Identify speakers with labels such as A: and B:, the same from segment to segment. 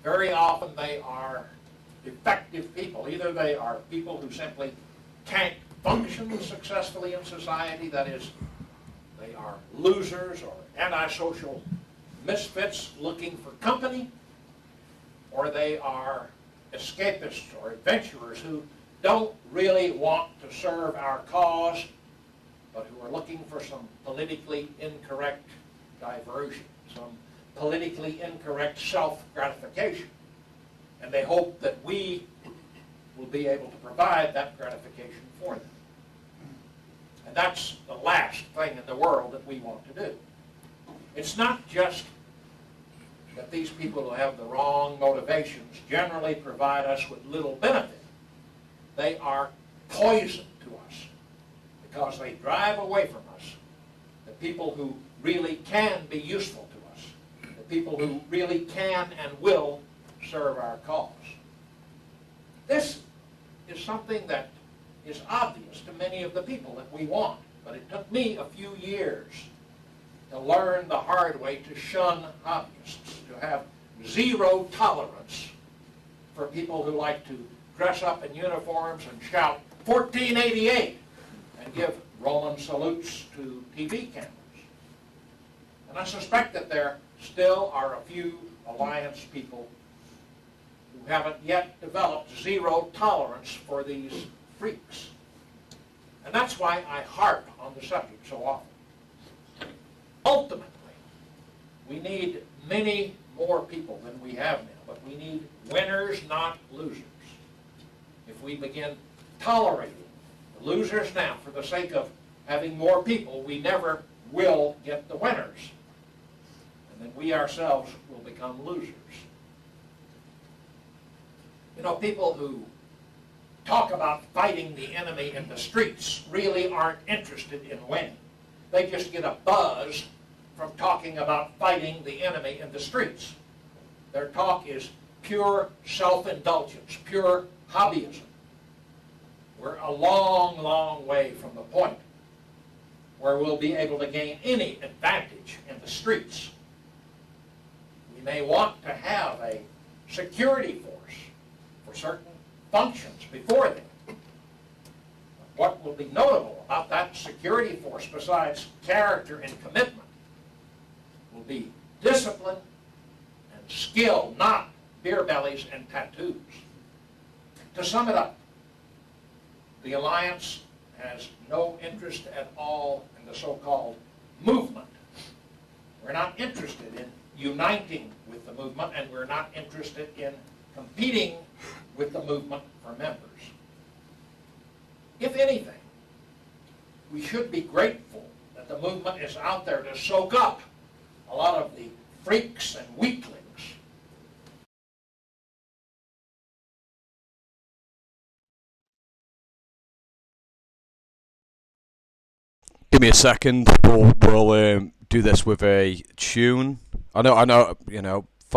A: Very often they are defective people. Either they are people who simply can't function successfully in society, that is, they are losers or antisocial misfits looking for company, or they are escapists or adventurers who don't really want to serve our cause, but who are looking for some politically incorrect diversion, some politically incorrect self-gratification. And they hope that we will be able to provide that gratification for them. And that's the last thing in the world that we want to do. It's not just that these people who have the wrong motivations generally provide us with little benefit. They are poison to us because they drive away from us the people who really can be useful to us, the people who really can and will serve our cause. This is something that is obvious to many of the people that we want, but it took me a few years to learn the hard way to shun hobbyists, to have zero tolerance for people who like to dress up in uniforms and shout 1488 and give Roman salutes to TV cameras. And I suspect that there still are a few Alliance people who haven't yet developed zero tolerance for these freaks. And that's why I harp on the subject so often. Ultimately, we need many more people than we have now, but we need winners, not losers. If we begin tolerating the losers now for the sake of having more people, we never will get the winners. And then we ourselves will become losers. You know, people who talk about fighting the enemy in the streets really aren't interested in winning. They just get a buzz from talking about fighting the enemy in the streets. Their talk is pure self-indulgence, pure hobbyism. We're a long, long way from the point where we'll be able to gain any advantage in the streets. We may want to have a security force for certain functions before then. But what will be notable about that security force, besides character and commitment, will be discipline and skill, not beer bellies and tattoos. To sum it up, the Alliance has no interest at all in the so-called movement. We're not interested in uniting with the movement, and we're not interested in competing with the movement for members. If anything, we should be grateful that the movement is out there to soak up a lot of the freaks and weaklings.
B: Give me a second. We'll do this with a tune. I know. I know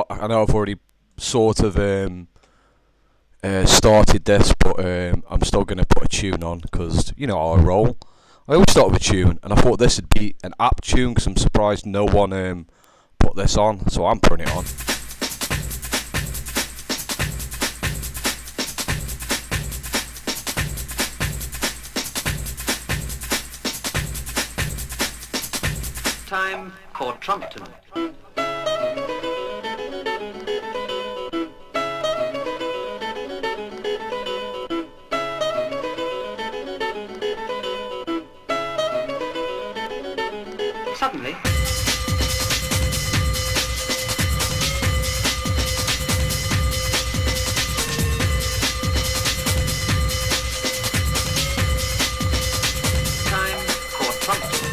B: I've already sort of started this, but I'm still going to put a tune on because you know how I roll. I always start with a tune, and I thought this would be an apt tune because I'm surprised no one put this on, so I'm putting it on.
C: Time for Trumpton. Suddenly, time for Trumpton.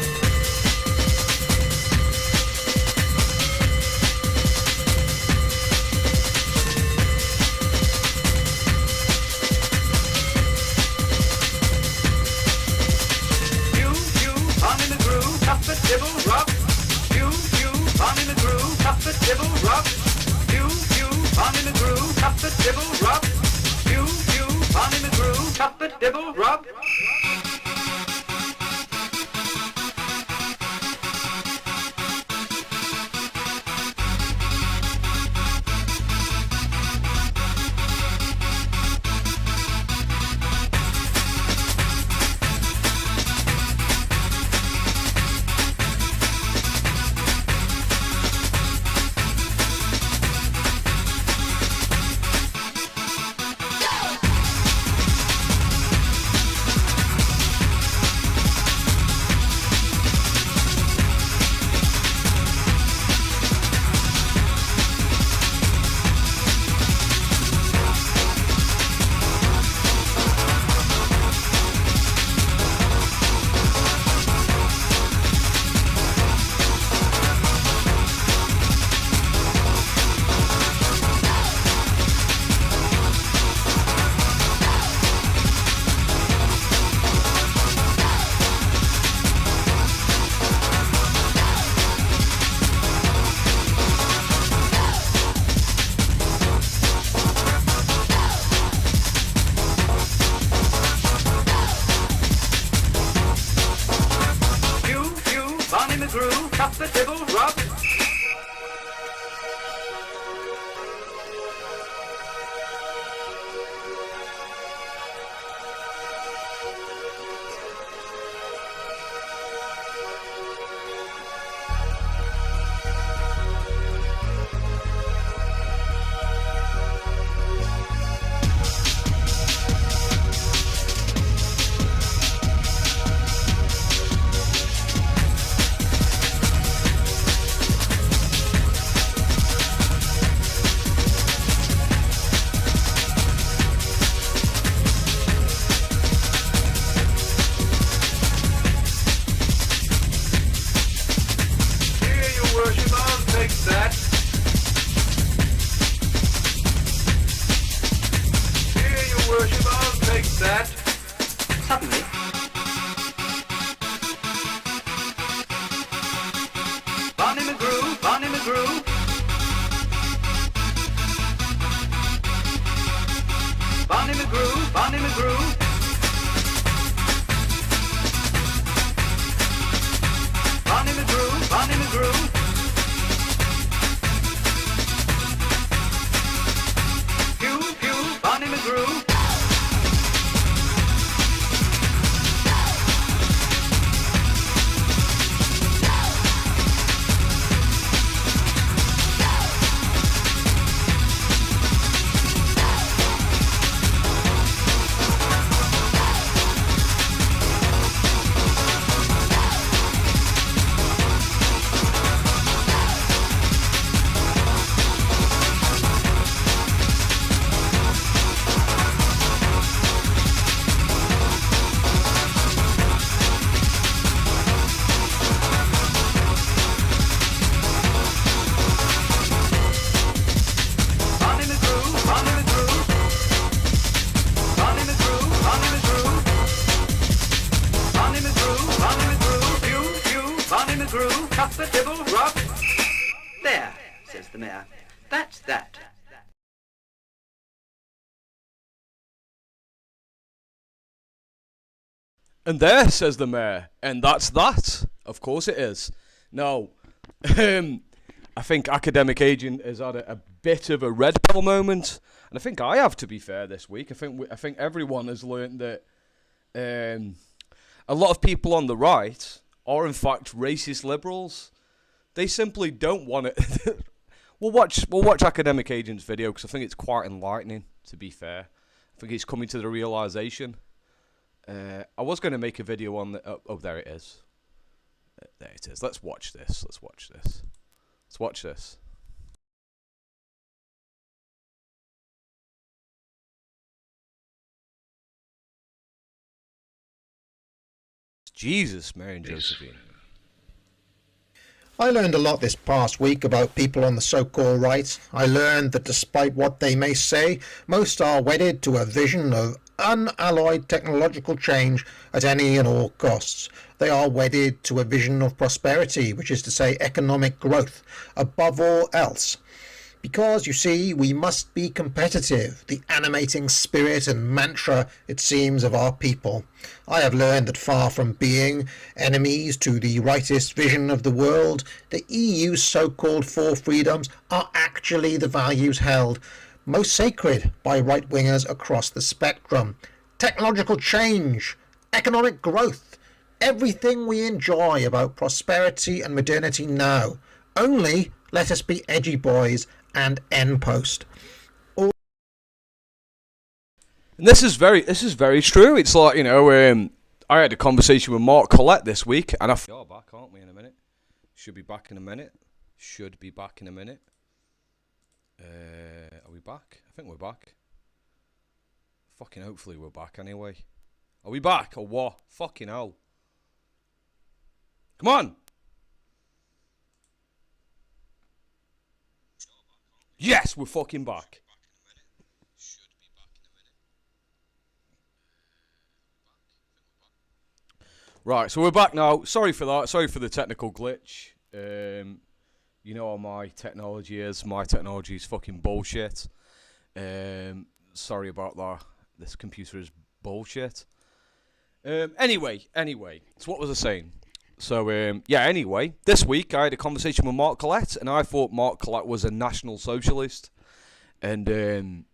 C: Dibble rub, you, I'm in the groove, tap the dibble rub, you, I'm in the groove, tap the dibble rub, you, I'm in the groove, tap the dibble rub. groove, tap the dibble, rub. Here you worship, I'll take that. Here you worship, I'll take that. Suddenly, Barney McGrew, Barney McGrew. Barney McGrew, Barney McGrew. Barney McGrew, Barney McGrew. Pew, pew, Barney McGrew. Barney McGrew, Barney McGrew. Barney McGrew, Barney McGrew. Barney McGrew, Barney McGrew. Pew, pew, Barney McGrew. Tap the dibble, rub. There, says the mayor. That's that.
B: And there, says the mayor, and that's that. Of course it is. No, I think Academic Agent has had a bit of a red pill moment, and I think I have, to be fair, this week. I think everyone has learnt that a lot of people on the right are in fact racist liberals. They simply don't want it. We'll watch Academic Agent's video because I think it's quite enlightening, to be fair. I think he's coming to the realization. I was going to make a video on the... Oh, there it is. There it is. Let's watch this. Let's watch this. Let's watch this. Jesus, Mary and Josephine.
D: I learned a lot this past week about people on the so-called right. I learned that despite what they may say, most are wedded to a vision of unalloyed technological change at any and all costs. They are wedded to a vision of prosperity, which is to say economic growth, above all else. Because, you see, we must be competitive, the animating spirit and mantra, it seems, of our people. I have learned that far from being enemies to the rightist vision of the world, the EU's so-called four freedoms are actually the values held most sacred by right-wingers across the spectrum. Technological change, economic growth, everything we enjoy about prosperity and modernity now. Only let us be edgy boys and end post.
B: And this is very true. It's like, I had a conversation with Mark Collette this week, and you're back, aren't we, in a minute? Should be back in a minute. Are we back? I think we're back. Fucking hopefully we're back anyway. Are we back or what? Fucking hell. Come on. Yes, we're fucking back. Right, so we're back now. Sorry for that. Sorry for the technical glitch. You know how my technology is. My technology is fucking bullshit. Sorry about that. This computer is bullshit. Anyway. So what was I saying? So, yeah, anyway, this week I had a conversation with Mark Collette, and I thought Mark Collette was a National Socialist. And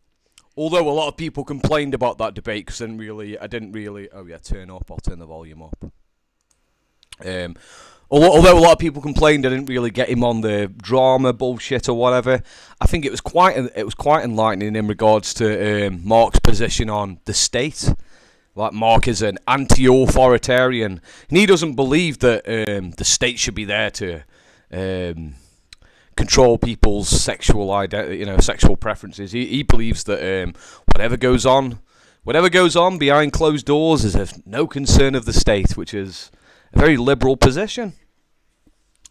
B: although a lot of people complained about that debate, because I didn't really, oh yeah, I'll turn the volume up. Although a lot of people complained I didn't really get him on the drama bullshit or whatever, I think it was quite enlightening in regards to Mark's position on the state. Like, Mark is an anti-authoritarian, and he doesn't believe that the state should be there to control people's sexual sexual preferences. He believes that whatever goes on behind closed doors is of no concern of the state, which is a very liberal position.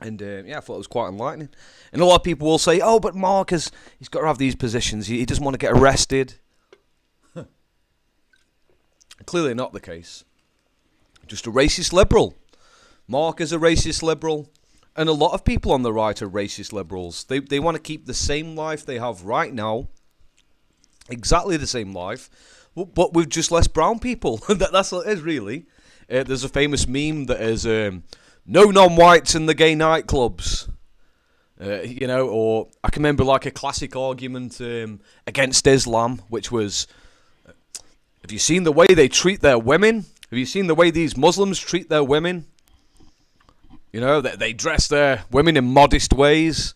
B: And yeah, I thought it was quite enlightening. And a lot of people will say, "Oh, but Mark he's got to have these positions. He doesn't want to get arrested." Clearly not the case. Just a racist liberal. Mark is a racist liberal, and a lot of people on the right are racist liberals. They want to keep the same life they have right now, exactly the same life, but with just less brown people. That's what it is, really. There's a famous meme that is, no non-whites in the gay nightclubs. Or I can remember like a classic argument against Islam, which was, have you seen the way they treat their women? Have you seen the way these Muslims treat their women? You know, they dress their women in modest ways.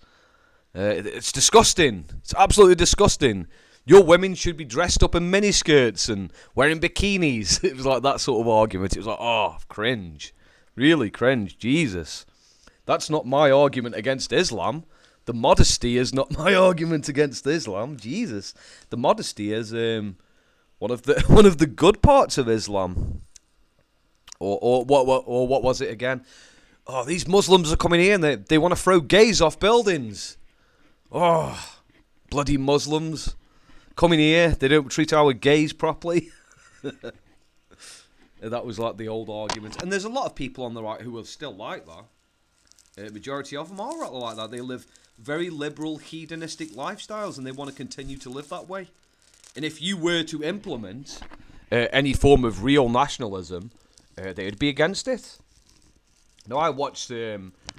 B: It's disgusting. It's absolutely disgusting. Your women should be dressed up in miniskirts and wearing bikinis. It was like that sort of argument. It was like, oh, cringe. Really cringe. Jesus. That's not my argument against Islam. The modesty is not my argument against Islam. Jesus. The modesty is one of the good parts of Islam. Or what was it again? Oh, these Muslims are coming here and they want to throw gays off buildings. Oh, bloody Muslims. Coming here, they don't treat our gays properly. That was like the old argument. And there's a lot of people on the right who are still like that. Majority of them are like that. They live very liberal, hedonistic lifestyles, and they want to continue to live that way. And if you were to implement any form of real nationalism, they would be against it. Now, I watched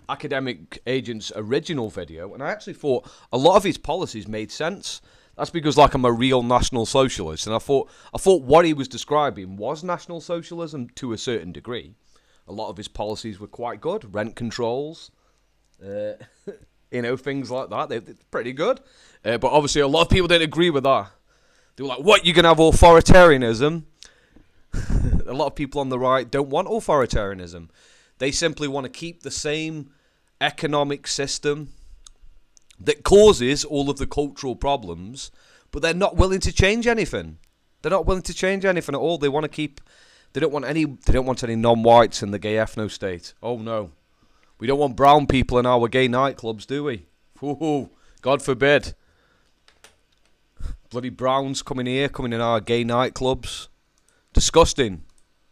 B: Academic Agent's original video, and I actually thought a lot of his policies made sense. That's because, like, I'm a real National Socialist, and I thought what he was describing was National Socialism to a certain degree. A lot of his policies were quite good. Rent controls, things like that. They're pretty good. But obviously, a lot of people didn't agree with that. They were like, what, you can have authoritarianism? A lot of people on the right don't want authoritarianism. They simply want to keep the same economic system that causes all of the cultural problems, but they're not willing to change anything. They're not willing to change anything at all. They want to keep. They don't want any non-whites in the gay ethno state. Oh no, we don't want brown people in our gay nightclubs, do we? Ooh, God forbid. Bloody browns coming in our gay nightclubs. Disgusting.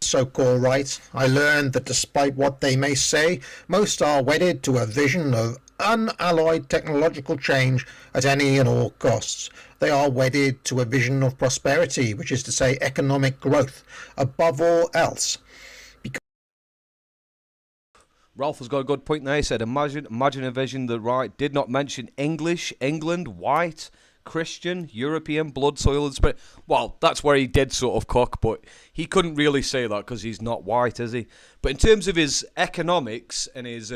D: So-called right, I learned that despite what they may say, most are wedded to a vision of unalloyed technological change at any and all costs. They are wedded to a vision of prosperity, which is to say economic growth, above all else.
B: Ralph has got a good point there. He said, imagine a vision the right did not mention English, England, white, Christian, European, blood, soil, and spirit. Well, that's where he did sort of cook, but he couldn't really say that because he's not white, is he? But in terms of his economics and his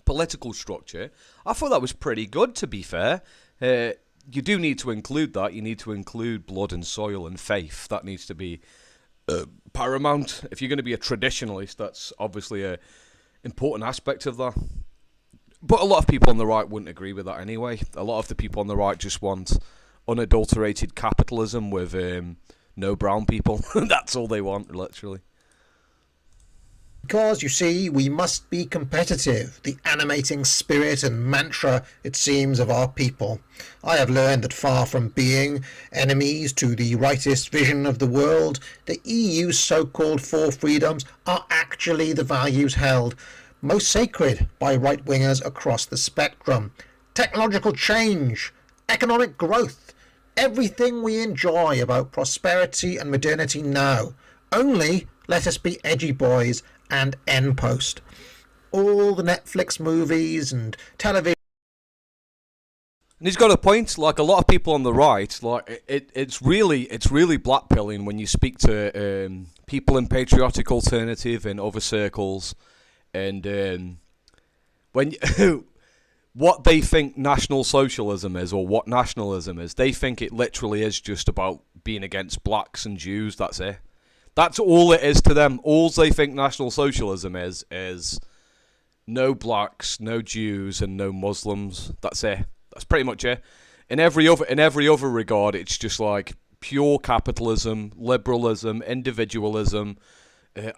B: political structure, I thought that was pretty good, to be fair. You do need to include that. You need to include blood and soil and faith. That needs to be paramount. If you're going to be a traditionalist, that's obviously a important aspect of that. But a lot of people on the right wouldn't agree with that anyway. A lot of the people on the right just want unadulterated capitalism with no brown people. That's all they want, literally.
D: Because, you see, we must be competitive, the animating spirit and mantra, it seems, of our people. I have learned that far from being enemies to the rightist vision of the world, the EU's so-called four freedoms are actually the values held most sacred by right-wingers across the spectrum. Technological change, economic growth, everything we enjoy about prosperity and modernity now. Only let us be edgy boys and end post. All the Netflix movies and television.
B: And he's got a point. Like a lot of people on the right, like it's really blackpilling when you speak to people in patriotic alternative and other circles, and when what they think National Socialism is or what nationalism is, they think it literally is just about being against blacks and Jews. That's it. That's all it is to them. All they think National Socialism is no blacks, no Jews, and no Muslims. That's it. That's pretty much it. In every other regard, it's just like pure capitalism, liberalism, individualism,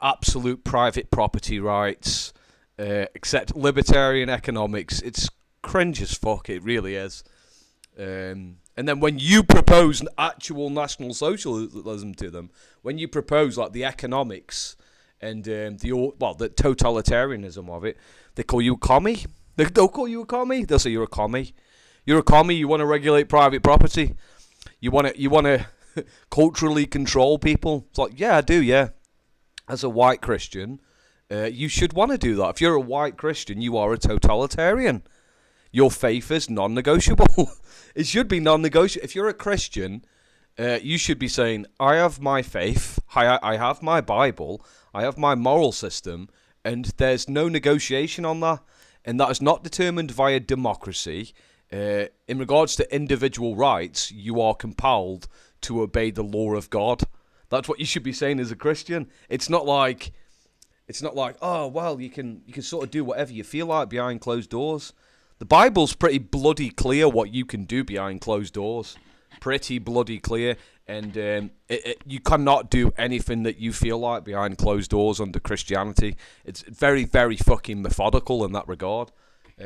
B: absolute private property rights, except libertarian economics. It's cringe as fuck. It really is. And then when you propose actual National Socialism to them, when you propose like the economics and the totalitarianism of it, they call you a commie. They'll call you a commie. They'll say you're a commie. You're a commie. You want to regulate private property. You want to culturally control people. It's like, yeah, I do. Yeah, as a white Christian, you should want to do that. If you're a white Christian, you are a totalitarian. Your faith is non-negotiable. It should be non-negotiable. If you're a Christian, you should be saying, I have my faith, I have my Bible, I have my moral system, and there's no negotiation on that. And that is not determined via democracy. In regards to individual rights, you are compelled to obey the law of God. That's what you should be saying as a Christian. It's not like, oh, well, you can sort of do whatever you feel like behind closed doors. The Bible's pretty bloody clear what you can do behind closed doors. Pretty bloody clear. And you cannot do anything that you feel like behind closed doors under Christianity. It's very, very fucking methodical in that regard.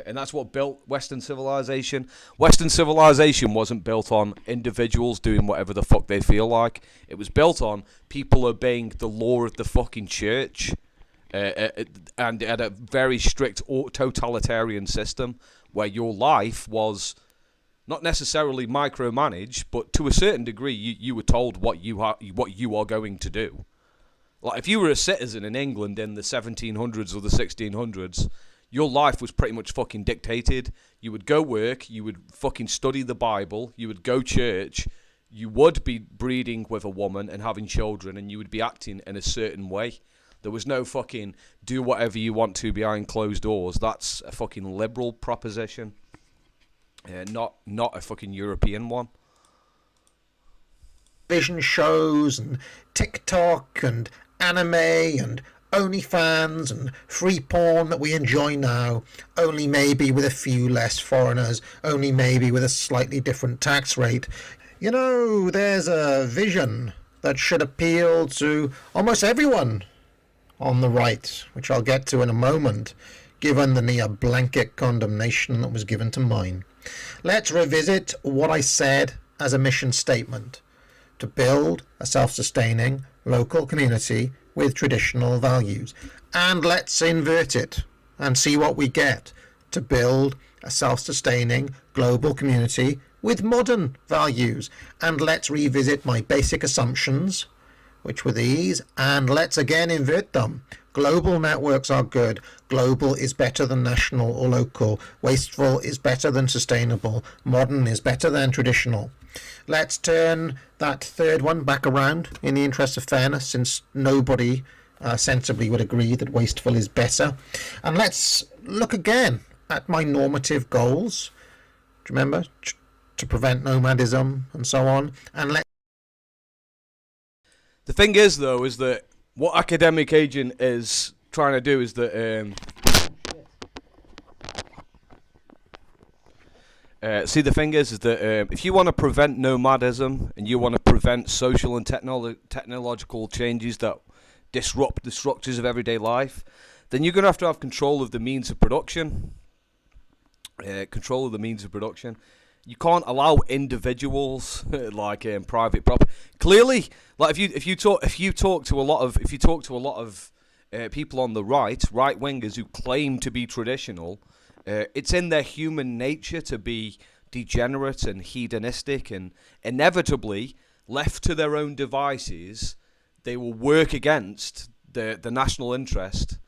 B: And that's what built Western civilization. Western civilization wasn't built on individuals doing whatever the fuck they feel like. It was built on people obeying the law of the fucking church. And it had a very strict totalitarian system where your life was not necessarily micromanaged, but to a certain degree, you were told what you are going to do. Like if you were a citizen in England in the 1700s or the 1600s, your life was pretty much fucking dictated. You would go work, you would fucking study the Bible, you would go church, you would be breeding with a woman and having children, and you would be acting in a certain way. There was no fucking do whatever you want to behind closed doors. That's a fucking liberal proposition. Not a fucking European one.
D: Vision shows and TikTok and anime and OnlyFans and free porn that we enjoy now, only maybe with a few less foreigners, only maybe with a slightly different tax rate. You know, there's a vision that should appeal to almost everyone on the right, which I'll get to in a moment, given the near blanket condemnation that was given to mine. Let's revisit what I said as a mission statement: to build a self-sustaining local community with traditional values. And let's invert it and see what we get: to build a self-sustaining global community with modern values. And let's revisit my basic assumptions, which were these, and let's again invert them. Global networks are good. Global is better than national or local. Wasteful is better than sustainable. Modern is better than traditional. Let's turn that third one back around in the interest of fairness, since nobody sensibly would agree that wasteful is better. And let's look again at my normative goals. Do you remember? To prevent nomadism and so on. And
B: the thing is, though, is that what Academic Agent is trying to do is that... see, the thing is that if you want to prevent nomadism and you want to prevent social and technological changes that disrupt the structures of everyday life, then you're going to have control of the means of production. You can't allow individuals like private property. Clearly, like if you talk to a lot of people on the right wingers who claim to be traditional, it's in their human nature to be degenerate and hedonistic, and inevitably, left to their own devices, they will work against the national interest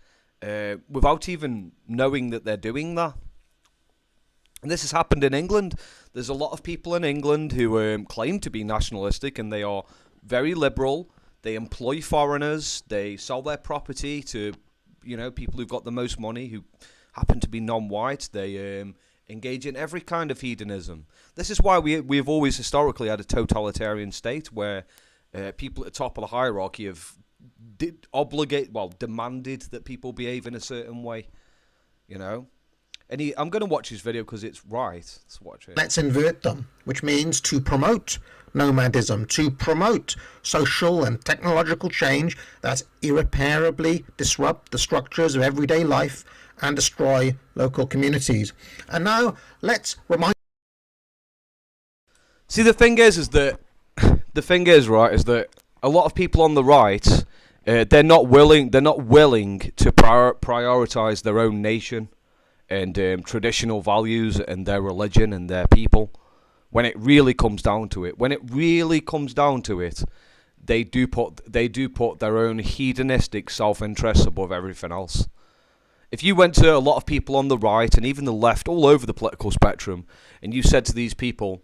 B: without even knowing that they're doing that. And this has happened in England. There's a lot of people in England who claim to be nationalistic, and they are very liberal. They employ foreigners. They sell their property to, people who've got the most money, who happen to be non-white. They engage in every kind of hedonism. This is why we've always historically had a totalitarian state where people at the top of the hierarchy have demanded that people behave in a certain way, And I'm going to watch his video because it's right. Let's watch it.
D: Let's invert them, which means to promote nomadism, to promote social and technological change that irreparably disrupt the structures of everyday life and destroy local communities. And now let's remind.
B: See, the thing is that a lot of people on the right, they're not willing to prioritize their own nation and traditional values and their religion and their people. When it really comes down to it, they do put their own hedonistic self-interests above everything else. If you went to a lot of people on the right and even the left, all over the political spectrum, and you said to these people,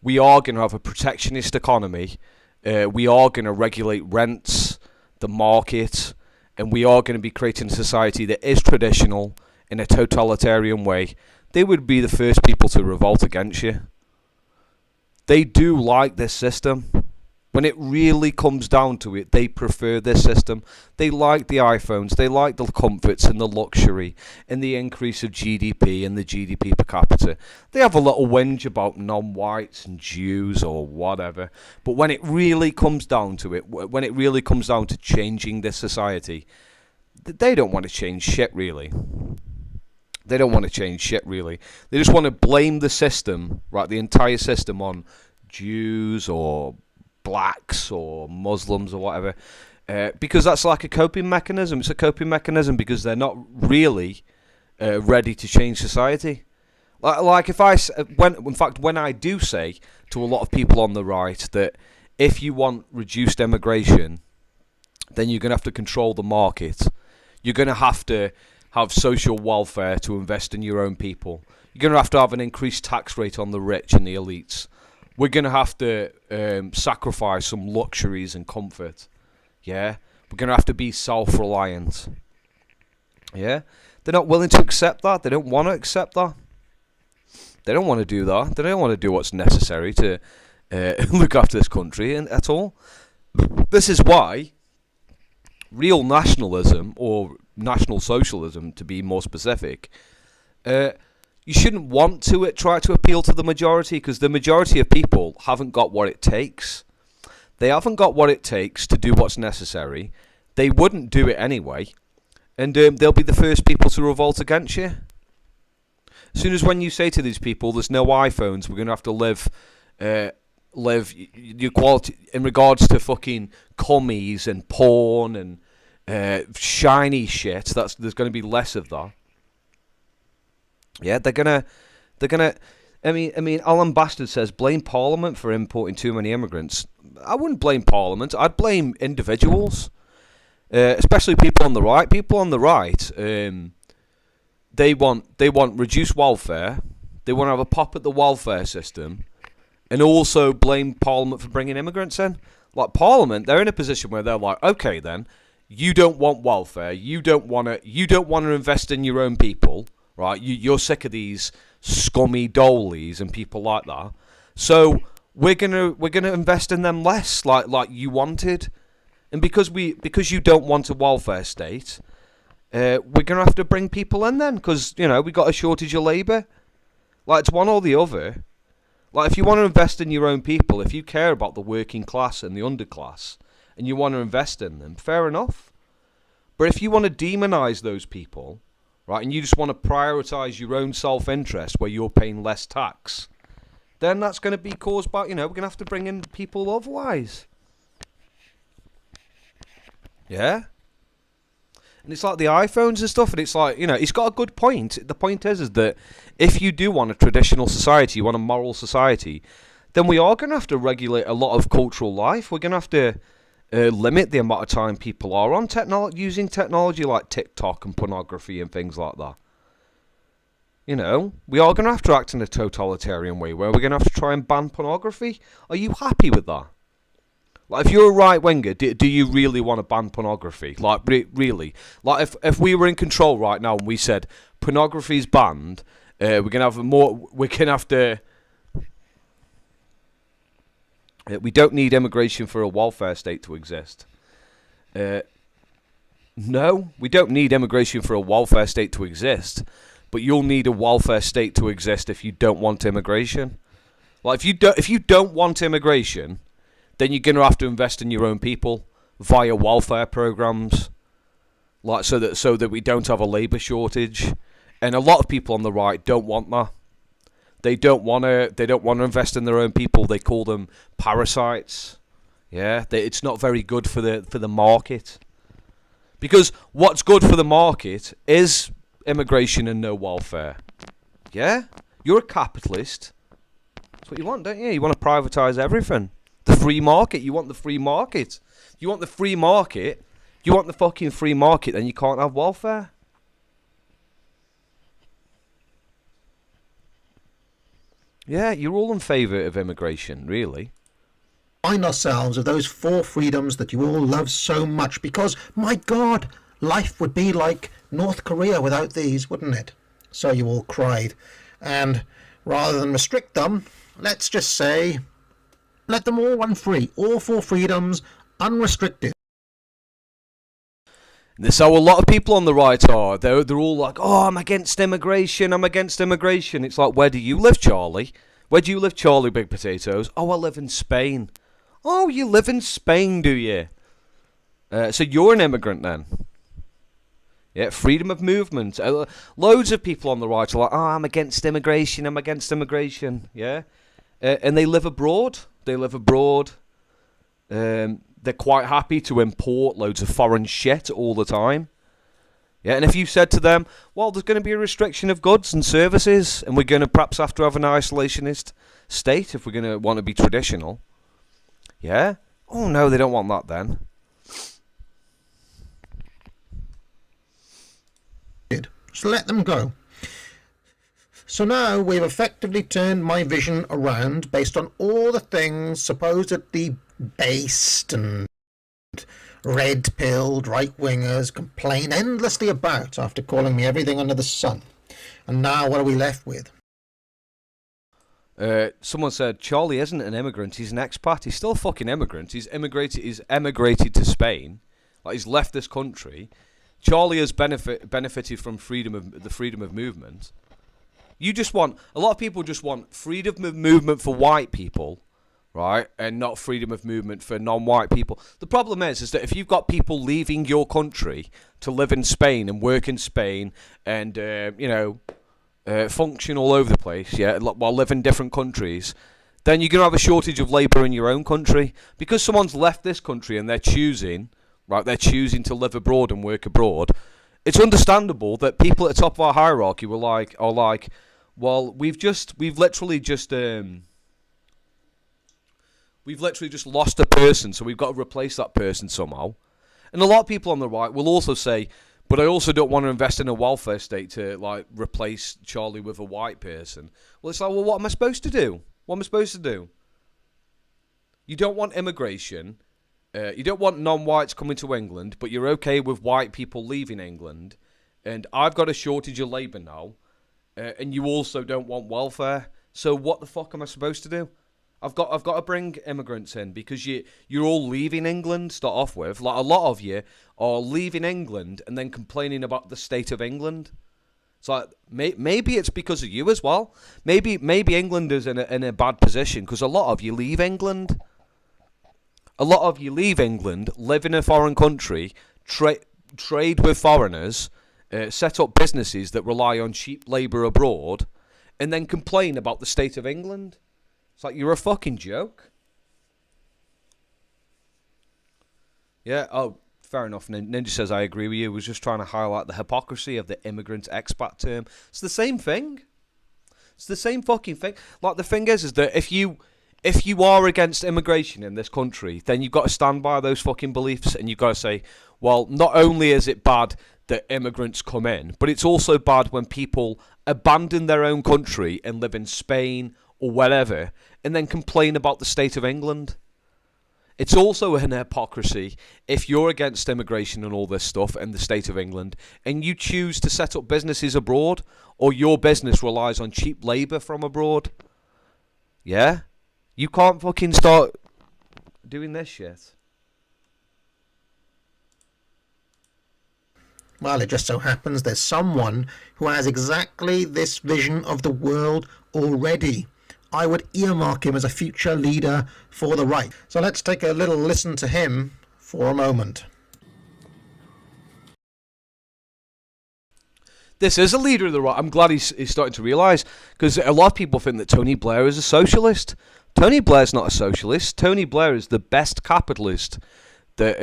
B: we are going to have a protectionist economy, we are going to regulate rents, the market, and we are going to be creating a society that is traditional in a totalitarian way, they would be the first people to revolt against you. They do like this system. When it really comes down to it, they prefer this system. They like the iPhones, they like the comforts and the luxury and the increase of GDP and the GDP per capita. They have a little whinge about non-whites and Jews or whatever. But when it really comes down to it, when it really comes down to changing this society, they don't want to change shit, really. They don't want to change shit, really. They just want to blame the system, right, the entire system on Jews or blacks or Muslims or whatever, because that's like a coping mechanism. It's a coping mechanism because they're not really ready to change society. Like when I do say to a lot of people on the right that if you want reduced immigration, then you're going to have to control the market. You're going to have social welfare to invest in your own people. You're going to have an increased tax rate on the rich and the elites. We're going to have to sacrifice some luxuries and comfort. Yeah? We're going to have to be self-reliant. Yeah? They're not willing to accept that. They don't want to accept that. They don't want to do that. They don't want to do what's necessary to look after this country at all. This is why real nationalism, or national socialism to be more specific, you shouldn't want to try to appeal to the majority, because the majority of people haven't got what it takes. They haven't got what it takes to do what's necessary. They wouldn't do it anyway, and they'll be the first people to revolt against you. As soon as when you say to these people, there's no iPhones, we're going to have to live your quality in regards to fucking cummies and porn and shiny shit. There's going to be less of that. Yeah, they're gonna. I mean, Alan Bastard says blame Parliament for importing too many immigrants. I wouldn't blame Parliament. I'd blame individuals, especially people on the right. People on the right, they want reduced welfare. They want to have a pop at the welfare system, and also blame Parliament for bringing immigrants in. Like Parliament, they're in a position where they're like, okay, then you don't want welfare. You don't want to invest in your own people. Right, you're sick of these scummy dolies and people like that. So we're gonna invest in them less, like you wanted, and because you don't want a welfare state, we're gonna have to bring people in then, because we got a shortage of labour. Like it's one or the other. Like if you want to invest in your own people, if you care about the working class and the underclass, and you want to invest in them, fair enough. But if you want to demonise those people, right, and you just want to prioritise your own self-interest where you're paying less tax, then that's going to be caused by, we're going to have to bring in people otherwise. Yeah? And it's like the iPhones and stuff, and it's like, he's got a good point. The point is that if you do want a traditional society, you want a moral society, then we are going to have to regulate a lot of cultural life. We're going to have to limit the amount of time people are on using technology like TikTok and pornography and things like that. You know, we are going to have to act in a totalitarian way where we're going to have to try and ban pornography. Are you happy with that? Like, if you're a right-winger, do you really want to ban pornography? Like, really? Like, if we were in control right now and we said pornography's banned, we're going to have more... We're going to have to... we don't need immigration for a welfare state to exist. No, we don't need immigration for a welfare state to exist. But you'll need a welfare state to exist if you don't want immigration. Like, if you don't want immigration, then you're going to have to invest in your own people via welfare programs, like so that we don't have a labour shortage. And a lot of people on the right don't want that. They don't want to invest in their own people. They call them parasites. Yeah, it's not very good for the market. Because what's good for the market is immigration and no welfare. Yeah? You're a capitalist. That's what you want, don't you? You want to privatise everything. The free market. You want the free market. You want the free market. You want the fucking free market, then you can't have welfare. Yeah, you're all in favour of immigration, really.
D: Remind ourselves of those 4 freedoms that you all love so much, because, my God, life would be like North Korea without these, wouldn't it? So you all cried. And rather than restrict them, let's just say, let them all run free. All 4 freedoms, unrestricted.
B: That's how a lot of people on the right are. They're all like, oh, I'm against immigration, I'm against immigration. It's like, where do you live, Charlie? Where do you live, Charlie Big Potatoes? Oh, I live in Spain. Oh, you live in Spain, do you? So you're an immigrant then? Yeah, freedom of movement. Loads of people on the right are like, oh, I'm against immigration, I'm against immigration. Yeah? And they live abroad. They live abroad. They're quite happy to import loads of foreign shit all the time. Yeah, and if you said to them, well, there's going to be a restriction of goods and services, and we're going to perhaps have to have an isolationist state if we're going to want to be traditional. Yeah? Oh, no, they don't want that then.
D: So let them go. So now we've effectively turned my vision around based on all the things supposedly based and red-pilled right-wingers complain endlessly about after calling me everything under the sun. And now what are we left with?
B: Someone said, Charlie isn't an immigrant, he's an expat. He's still a fucking immigrant. He's emigrated to Spain. Like, he's left this country. Charlie has benefited from the freedom of movement. A lot of people just want freedom of movement for white people, right, and not freedom of movement for non-white people. The problem is that if you've got people leaving your country to live in Spain and work in Spain and, function all over the place, yeah, while living in different countries, then you're going to have a shortage of labour in your own country. Because someone's left this country and they're choosing to live abroad and work abroad, it's understandable that people at the top of our hierarchy are like, well, we've literally just lost a person, so we've got to replace that person somehow. And a lot of people on the right will also say, but I also don't want to invest in a welfare state to, like, replace Charlie with a white person. Well, it's like, well, what am I supposed to do? What am I supposed to do? You don't want immigration. You don't want non-whites coming to England, but you're okay with white people leaving England. And I've got a shortage of labour now. And you also don't want welfare. So what the fuck am I supposed to do? I've got to bring immigrants in because you're all leaving England to start off with. Like, a lot of you are leaving England and then complaining about the state of England. It's like, maybe it's because of you as well. Maybe England is in a bad position because a lot of you leave England. A lot of you leave England, live in a foreign country, trade with foreigners, set up businesses that rely on cheap labour abroad, and then complain about the state of England. It's like, you're a fucking joke. Yeah, oh, fair enough. Ninja says, I agree with you. Was just trying to highlight the hypocrisy of the immigrant expat term. It's the same thing. It's the same fucking thing. Like, the thing is that if if you are against immigration in this country, then you've got to stand by those fucking beliefs, and you've got to say, well, not only is it bad that immigrants come in, but it's also bad when people abandon their own country and live in Spain or wherever, and then complain about the state of England. It's also an hypocrisy if you're against immigration and all this stuff and the state of England, and you choose to set up businesses abroad, or your business relies on cheap labour from abroad. Yeah? You can't fucking start doing this shit.
D: Well, it just so happens there's someone who has exactly this vision of the world already. I would earmark him as a future leader for the right. So let's take a little listen to him for a moment.
B: This is a leader of the right. I'm glad he's starting to realise, because a lot of people think that Tony Blair is a socialist. Tony Blair's not a socialist. Tony Blair is the best capitalist that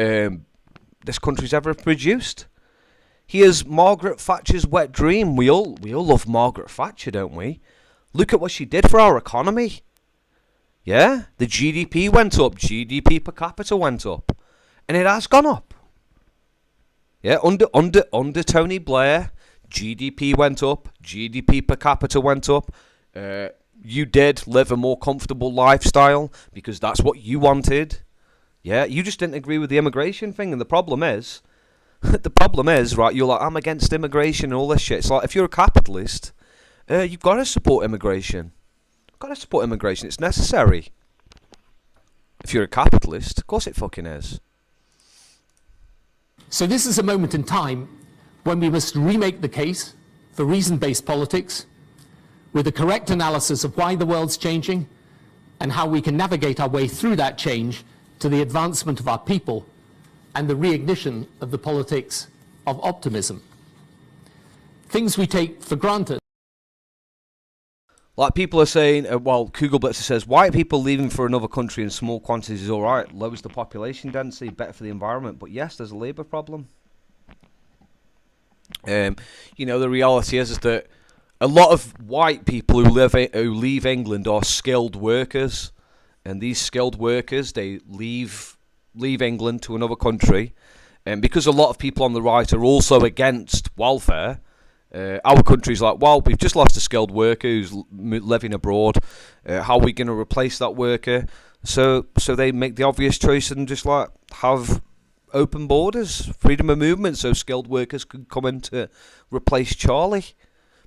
B: this country's ever produced. He is Margaret Thatcher's wet dream. We all love Margaret Thatcher, don't we? Look at what she did for our economy. Yeah? The GDP went up. GDP per capita went up. And it has gone up. Yeah, under Tony Blair, GDP went up. GDP per capita went up. You did live a more comfortable lifestyle because that's what you wanted. Yeah, you just didn't agree with the immigration thing. And the problem is, right, you're like, I'm against immigration and all this shit. It's like, if you're a capitalist, you've got to support immigration. You've got to support immigration. It's necessary. If you're a capitalist, of course it fucking is.
E: So this is a moment in time when we must remake the case for reason-based politics with a correct analysis of why the world's changing and how we can navigate our way through that change to the advancement of our people and the reignition of the politics of optimism. Things we take for granted.
B: Like people are saying, Kugelblitzer says, why are people leaving for another country in small quantities is alright, lowers the population density, better for the environment. But yes, there's a labour problem. The reality is that a lot of white people who leave England are skilled workers. And these skilled workers, they leave England to another country. And because a lot of people on the right are also against welfare, our country's like, well, we've just lost a skilled worker who's living abroad. How are we going to replace that worker? So they make the obvious choice and just like have open borders, freedom of movement, so skilled workers could come in to replace Charlie.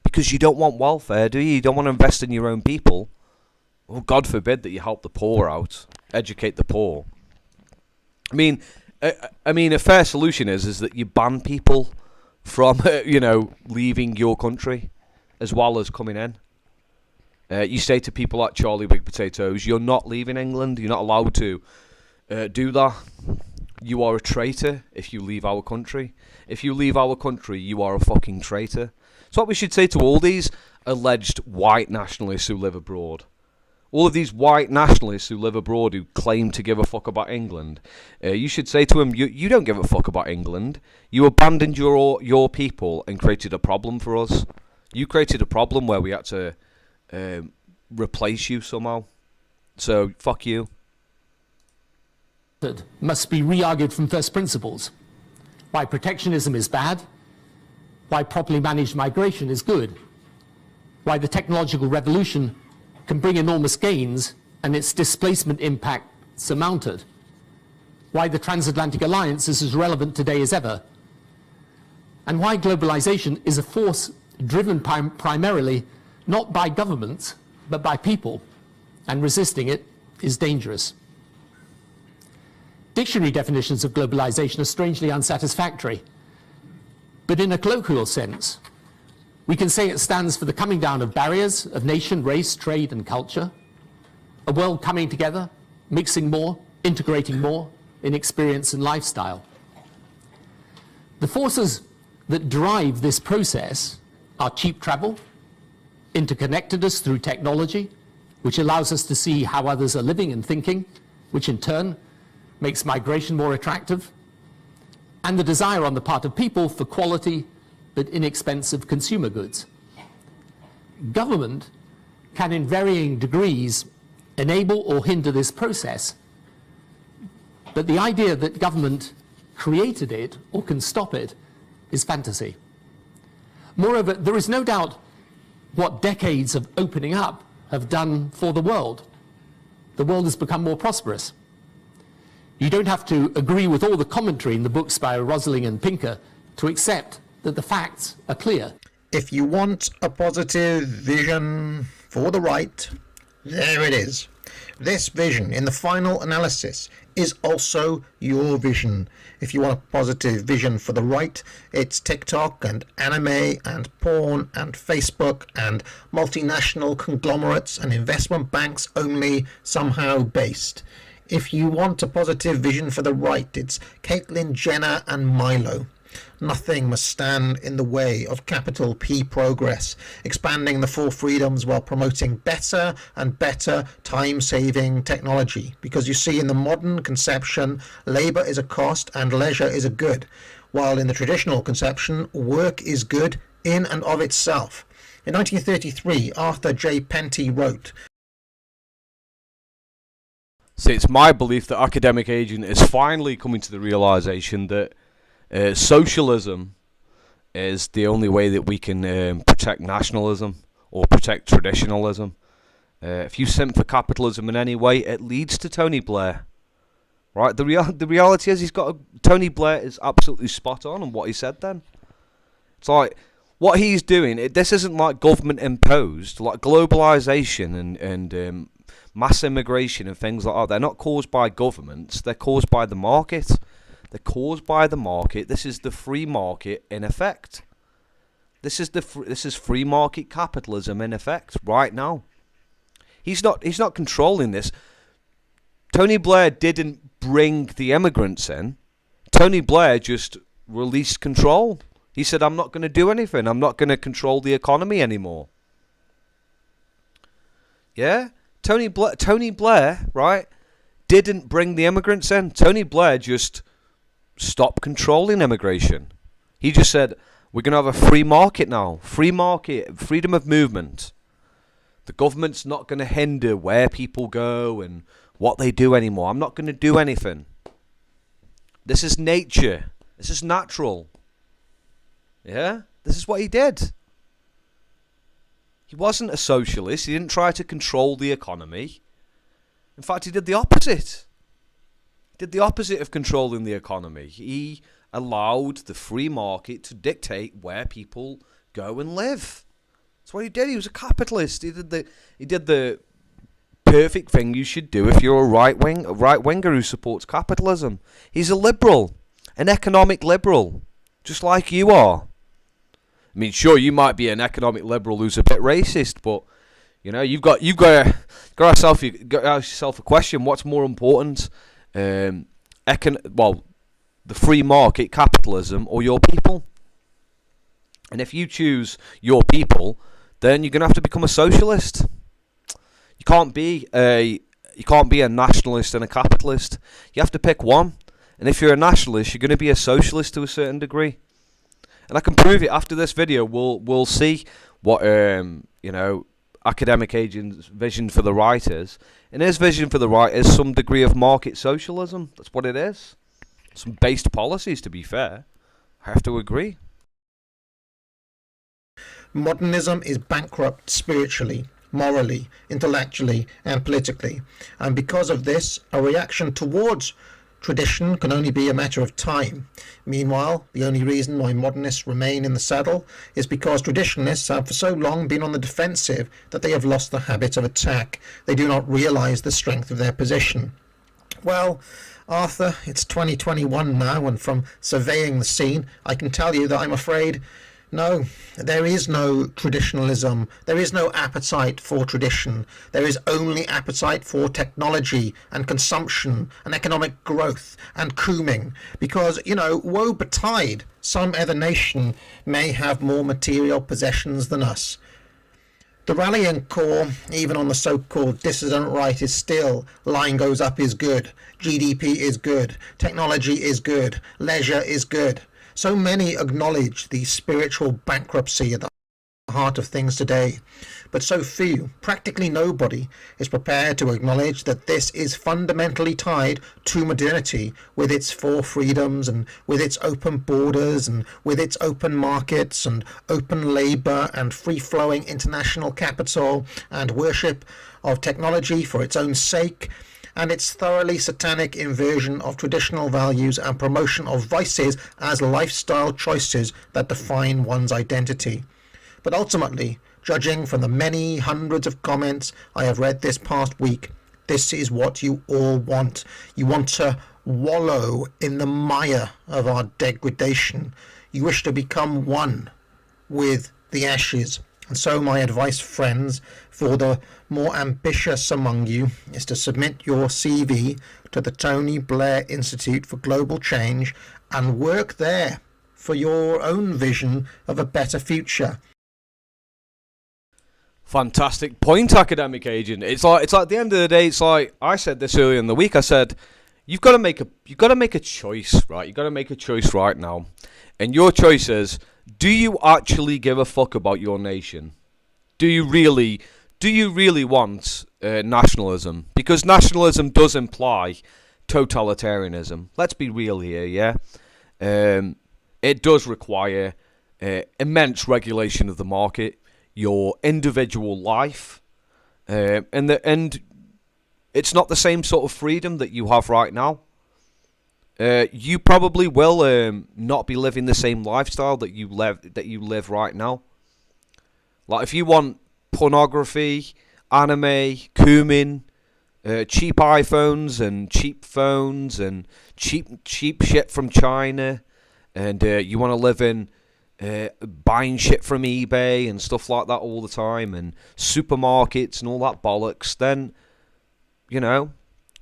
B: Because you don't want welfare, do you? You don't want to invest in your own people. Well, God forbid that you help the poor out, educate the poor. I mean, a fair solution is that you ban people from, leaving your country, as well as coming in. You say to people like Charlie Big Potatoes, you're not leaving England. You're not allowed to do that. You are a traitor if you leave our country. If you leave our country, you are a fucking traitor. It's what we should say to all these alleged white nationalists who live abroad. All of these white nationalists who live abroad who claim to give a fuck about England. You should say to them, you don't give a fuck about England. You abandoned your people and created a problem for us. You created a problem where we had to replace you somehow. So, fuck you.
E: Must be re-argued from first principles. Why protectionism is bad, why properly managed migration is good, why the technological revolution can bring enormous gains and its displacement impact surmounted, why the transatlantic alliance is as relevant today as ever, and why globalization is a force driven primarily not by governments but by people, and resisting it is dangerous. Dictionary definitions of globalization are strangely unsatisfactory, but in a colloquial sense, we can say it stands for the coming down of barriers of nation, race, trade, and culture, a world coming together, mixing more, integrating more in experience and lifestyle. The forces that drive this process are cheap travel, interconnectedness through technology, which allows us to see how others are living and thinking, which in turn makes migration more attractive, and the desire on the part of people for quality but inexpensive consumer goods. Government can in varying degrees enable or hinder this process, but the idea that government created it or can stop it is fantasy. Moreover, there is no doubt what decades of opening up have done for the world. The world has become more prosperous. You don't have to agree with all the commentary in the books by Rosling and Pinker to accept that the facts are clear.
D: If you want a positive vision for the right, there it is. This vision, in the final analysis, is also your vision. If you want a positive vision for the right, it's TikTok and anime and porn and Facebook and multinational conglomerates and investment banks only somehow based. If you want a positive vision for the right, it's Caitlyn Jenner and Milo. Nothing must stand in the way of capital P progress, expanding the four freedoms while promoting better and better time-saving technology. Because you see, in the modern conception, labour is a cost and leisure is a good, while in the traditional conception, work is good in and of itself. In 1933, Arthur J. Penty wrote,
B: See, it's my belief that Academic Agent is finally coming to the realisation that socialism is the only way that we can protect nationalism or protect traditionalism. If you simp for capitalism in any way, it leads to Tony Blair. Right? The reality is Tony Blair is absolutely spot on what he said then. It's like, what he's doing, this isn't like government imposed, like globalisation and mass immigration and things like that. They're not caused by governments, they're caused by the market. They're caused by the market. This is the free market in effect. This is free market capitalism in effect right now. He's not controlling this. Tony Blair didn't bring the immigrants in. Tony Blair just released control. He said, I'm not going to do anything. I'm not going to control the economy anymore. Yeah? Tony Blair, right, didn't bring the immigrants in. Tony Blair just stopped controlling immigration. He just said, we're going to have a free market now. Free market, freedom of movement. The government's not going to hinder where people go and what they do anymore. I'm not going to do anything. This is nature. This is natural. Yeah? This is what he did. He wasn't a socialist. He didn't try to control the economy. In fact, he did the opposite. He did the opposite of controlling the economy. He allowed the free market to dictate where people go and live. That's what he did. He was a capitalist. He did the perfect thing you should do if you're a right-winger who supports capitalism. He's a liberal, an economic liberal, just like you are. I mean, sure, you might be an economic liberal who's a bit racist, but you know, you've got to ask yourself a question: what's more important, the free market, capitalism, or your people? And if you choose your people, then you're gonna have to become a socialist. You can't be a nationalist and a capitalist. You have to pick one. And if you're a nationalist, you're going to be a socialist to a certain degree. And I can prove it after this video. We'll see what Academic Agent's vision for the right is. And his vision for the right is some degree of market socialism. That's what it is. Some based policies, to be fair. I have to agree.
D: Modernism is bankrupt spiritually, morally, intellectually, and politically. And because of this, a reaction towards tradition can only be a matter of time. Meanwhile, the only reason why modernists remain in the saddle is because traditionalists have for so long been on the defensive that they have lost the habit of attack. They do not realize the strength of their position. Well, Arthur, it's 2021 now, and from surveying the scene, I can tell you that I'm afraid no, there is no traditionalism. There is no appetite for tradition. There is only appetite for technology and consumption and economic growth and cooming. Because, woe betide, some other nation may have more material possessions than us. The rallying call, even on the so-called dissident right, is still line goes up is good, GDP is good, technology is good, leisure is good. So many acknowledge the spiritual bankruptcy at the heart of things today. But so few, practically nobody, is prepared to acknowledge that this is fundamentally tied to modernity, with its four freedoms and with its open borders and with its open markets and open labour and free-flowing international capital and worship of technology for its own sake, and its thoroughly satanic inversion of traditional values and promotion of vices as lifestyle choices that define one's identity. But ultimately, judging from the many hundreds of comments I have read this past week, this is what you all want. You want to wallow in the mire of our degradation. You wish to become one with the ashes. And so my advice, friends, for the more ambitious among you is to submit your CV to the Tony Blair Institute for Global Change and work there for your own vision of a better future.
B: Fantastic point, academic agent. It's like at the end of the day, it's like I said this earlier in the week. I said you've got to make a choice, right? You've got to make a choice right now, and your choice is: do you actually give a fuck about your nation? Do you really want nationalism? Because nationalism does imply totalitarianism. Let's be real here, yeah. It does require immense regulation of the market, your individual life, and it's not the same sort of freedom that you have right now. You probably will not be living the same lifestyle that you live right now. Like if you want pornography, anime, cumin, cheap iPhones and cheap phones and cheap shit from China, and you want to live in buying shit from eBay and stuff like that all the time, and supermarkets and all that bollocks, then, you know,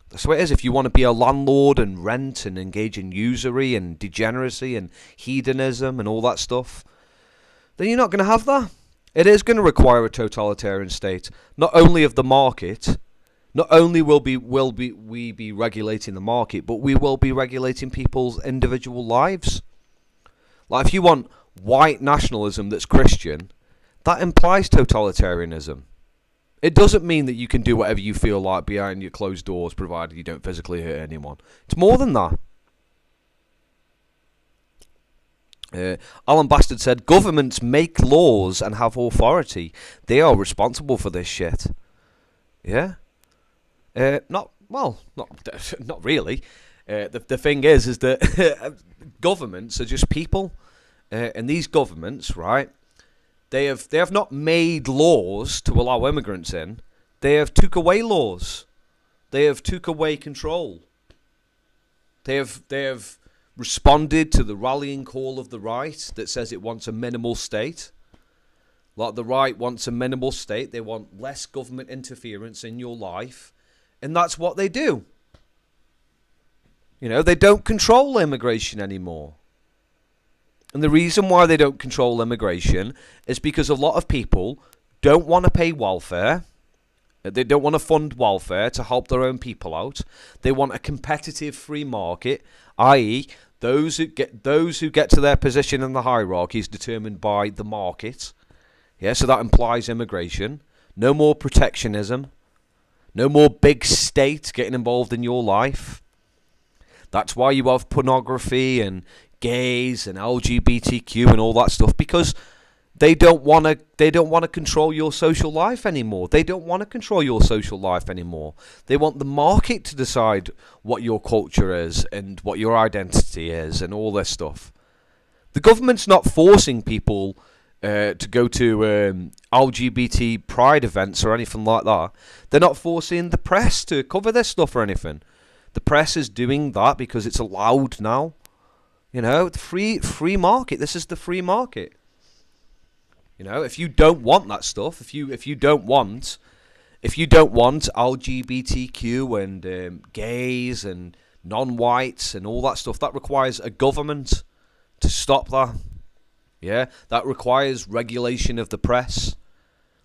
B: that's what it is. If you want to be a landlord and rent and engage in usury and degeneracy and hedonism and all that stuff, then you're not going to have that. It is going to require a totalitarian state, not only of the market. Not only will we be regulating the market, but we will be regulating people's individual lives. Like if you want white nationalism that's Christian, that implies totalitarianism. It doesn't mean that you can do whatever you feel like behind your closed doors, provided you don't physically hurt anyone. It's more than that. Alan Bastard said, governments make laws and have authority. They are responsible for this shit. Yeah? Not really. The thing is that governments are just people. And these governments, right, they have not made laws to allow immigrants in. They have took away laws. They have took away control. They have responded to the rallying call of the right that says it wants a minimal state. Like the right wants a minimal state. They want less government interference in your life. And that's what they do. You know, they don't control immigration anymore. And the reason why they don't control immigration is because a lot of people don't want to pay welfare. They don't want to fund welfare to help their own people out. They want a competitive free market, i.e., those who get to their position in the hierarchy is determined by the market. Yeah, so that implies immigration. No more protectionism. No more big state getting involved in your life. That's why you have pornography and gays and LGBTQ and all that stuff, because they don't want to control your social life anymore. They don't want to control your social life anymore. They want the market to decide what your culture is and what your identity is and all this stuff. The government's not forcing people to go to LGBT pride events or anything like that. They're not forcing the press to cover this stuff or anything. The press is doing that because it's allowed now. You know, the free market. This is the free market. You know, if you don't want that stuff, if you don't want LGBTQ and gays and non-whites and all that stuff, that requires a government to stop that. Yeah, that requires regulation of the press,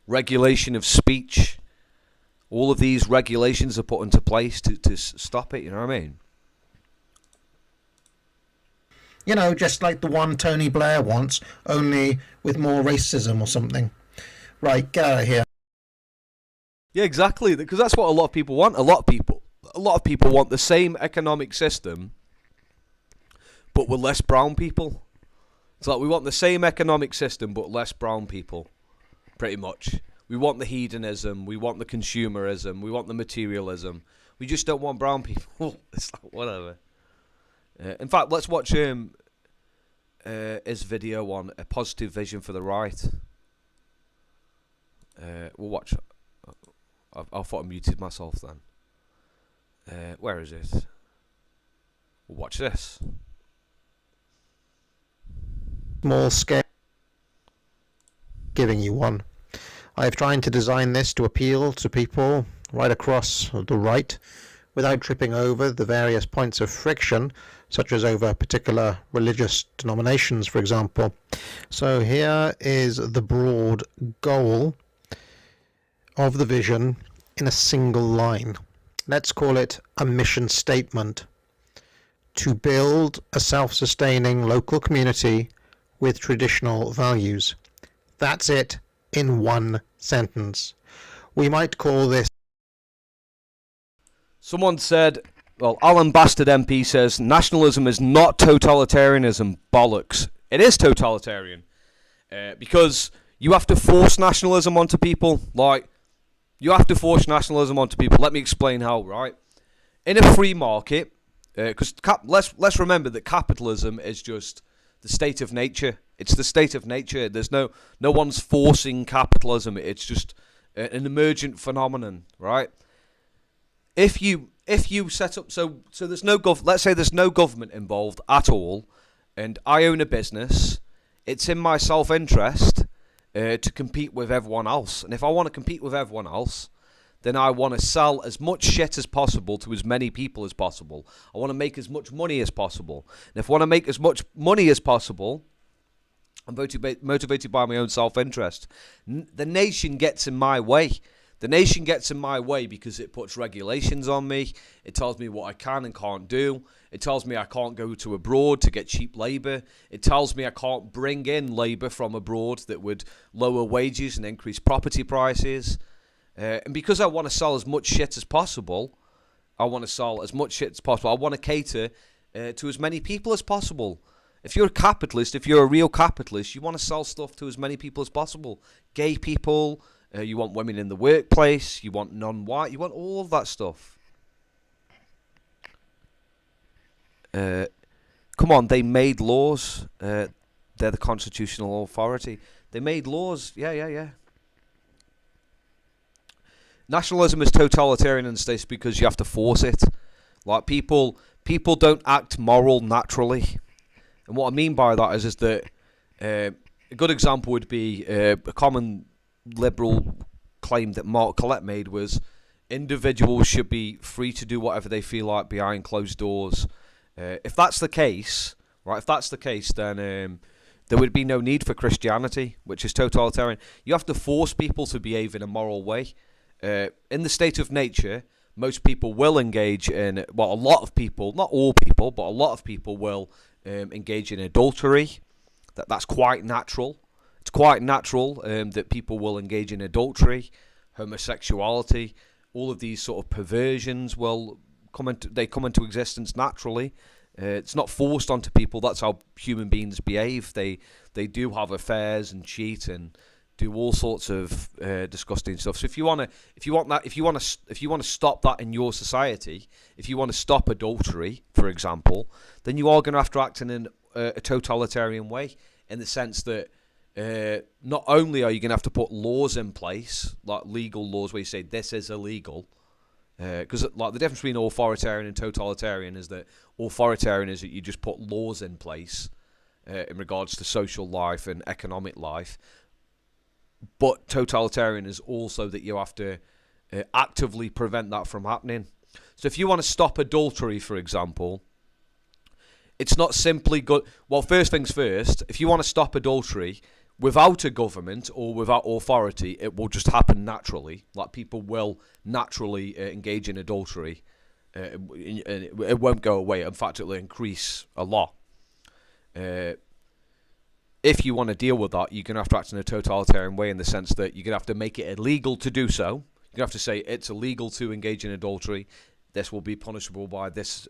B: regulation of speech. All of these regulations are put into place to stop it. You know what I mean?
D: You know, just like the one Tony Blair wants, only with more racism or something. Right, get out of here.
B: Yeah, exactly. Because that's what a lot of people want. A lot of people want the same economic system, but with less brown people. It's like we want the same economic system, but less brown people. Pretty much. We want the hedonism. We want the consumerism. We want the materialism. We just don't want brown people. It's like, whatever. In fact, let's watch his video on a positive vision for the right. We'll watch. I thought I muted myself then. Where is it? We'll watch this.
D: Small scale. Giving you one. I've tried to design this to appeal to people right across the right without tripping over the various points of friction, such as over particular religious denominations, for example. So here is the broad goal of the vision in a single line. Let's call it a mission statement: to build a self-sustaining local community with traditional values. That's it in one sentence. We might call this...
B: Someone said, well, Alan Bastard MP says, nationalism is not totalitarianism. Bollocks. It is totalitarian. Because you have to force nationalism onto people. Like, you have to force nationalism onto people. Let me explain how, right? In a free market, because let's remember that capitalism is just the state of nature. It's the state of nature. There's no one's forcing capitalism. It's just an emergent phenomenon, right? If you set up so there's no let's say there's no government involved at all, and I own a business, it's in my self-interest to compete with everyone else. And if I want to compete with everyone else, then I want to sell as much shit as possible to as many people as possible. I want to make as much money as possible. And if I want to make as much money as possible, I'm motivated by my own self-interest. The nation gets in my way. The nation gets in my way because it puts regulations on me. It tells me what I can and can't do. It tells me I can't go to abroad to get cheap labour. It tells me I can't bring in labour from abroad that would lower wages and increase property prices. And because I want to sell as much shit as possible, I want to cater to as many people as possible. If you're a capitalist, if you're a real capitalist, you want to sell stuff to as many people as possible. Gay people, you want women in the workplace, you want non-white, you want all of that stuff. Come on, they made laws. They're the constitutional authority. They made laws. Yeah. Nationalism is totalitarian in the States because you have to force it. Like, people don't act moral naturally. And what I mean by that is that a good example would be a common liberal claim that Mark Collett made was individuals should be free to do whatever they feel like behind closed doors. If that's the case, right? Then there would be no need for Christianity, which is totalitarian. You have to force people to behave in a moral way. In the state of nature, most people will engage in, well, a lot of people, not all people, but a lot of people will engage in adultery. That's quite natural. It's quite natural that people will engage in adultery, homosexuality, all of these sort of perversions will come into existence naturally. It's not forced onto people. That's how human beings behave. They do have affairs and cheat and do all sorts of disgusting stuff. So if you want to stop that in your society, if you want to stop adultery, for example, then you are going to have to act in a totalitarian way, in the sense that not only are you going to have to put laws in place, like legal laws where you say this is illegal, because like the difference between authoritarian and totalitarian is that authoritarian is that you just put laws in place in regards to social life and economic life. But totalitarian is also that you have to actively prevent that from happening. So if you want to stop adultery, for example, it's not simply good. Well, first things first, if you want to stop adultery without a government or without authority, it will just happen naturally. Like, people will naturally engage in adultery. And it won't go away. In fact, it will increase a lot. if you want to deal with that, you're going to have to act in a totalitarian way, in the sense that you're going to have to make it illegal to do so. You're going to have to say it's illegal to engage in adultery. This will be punishable by this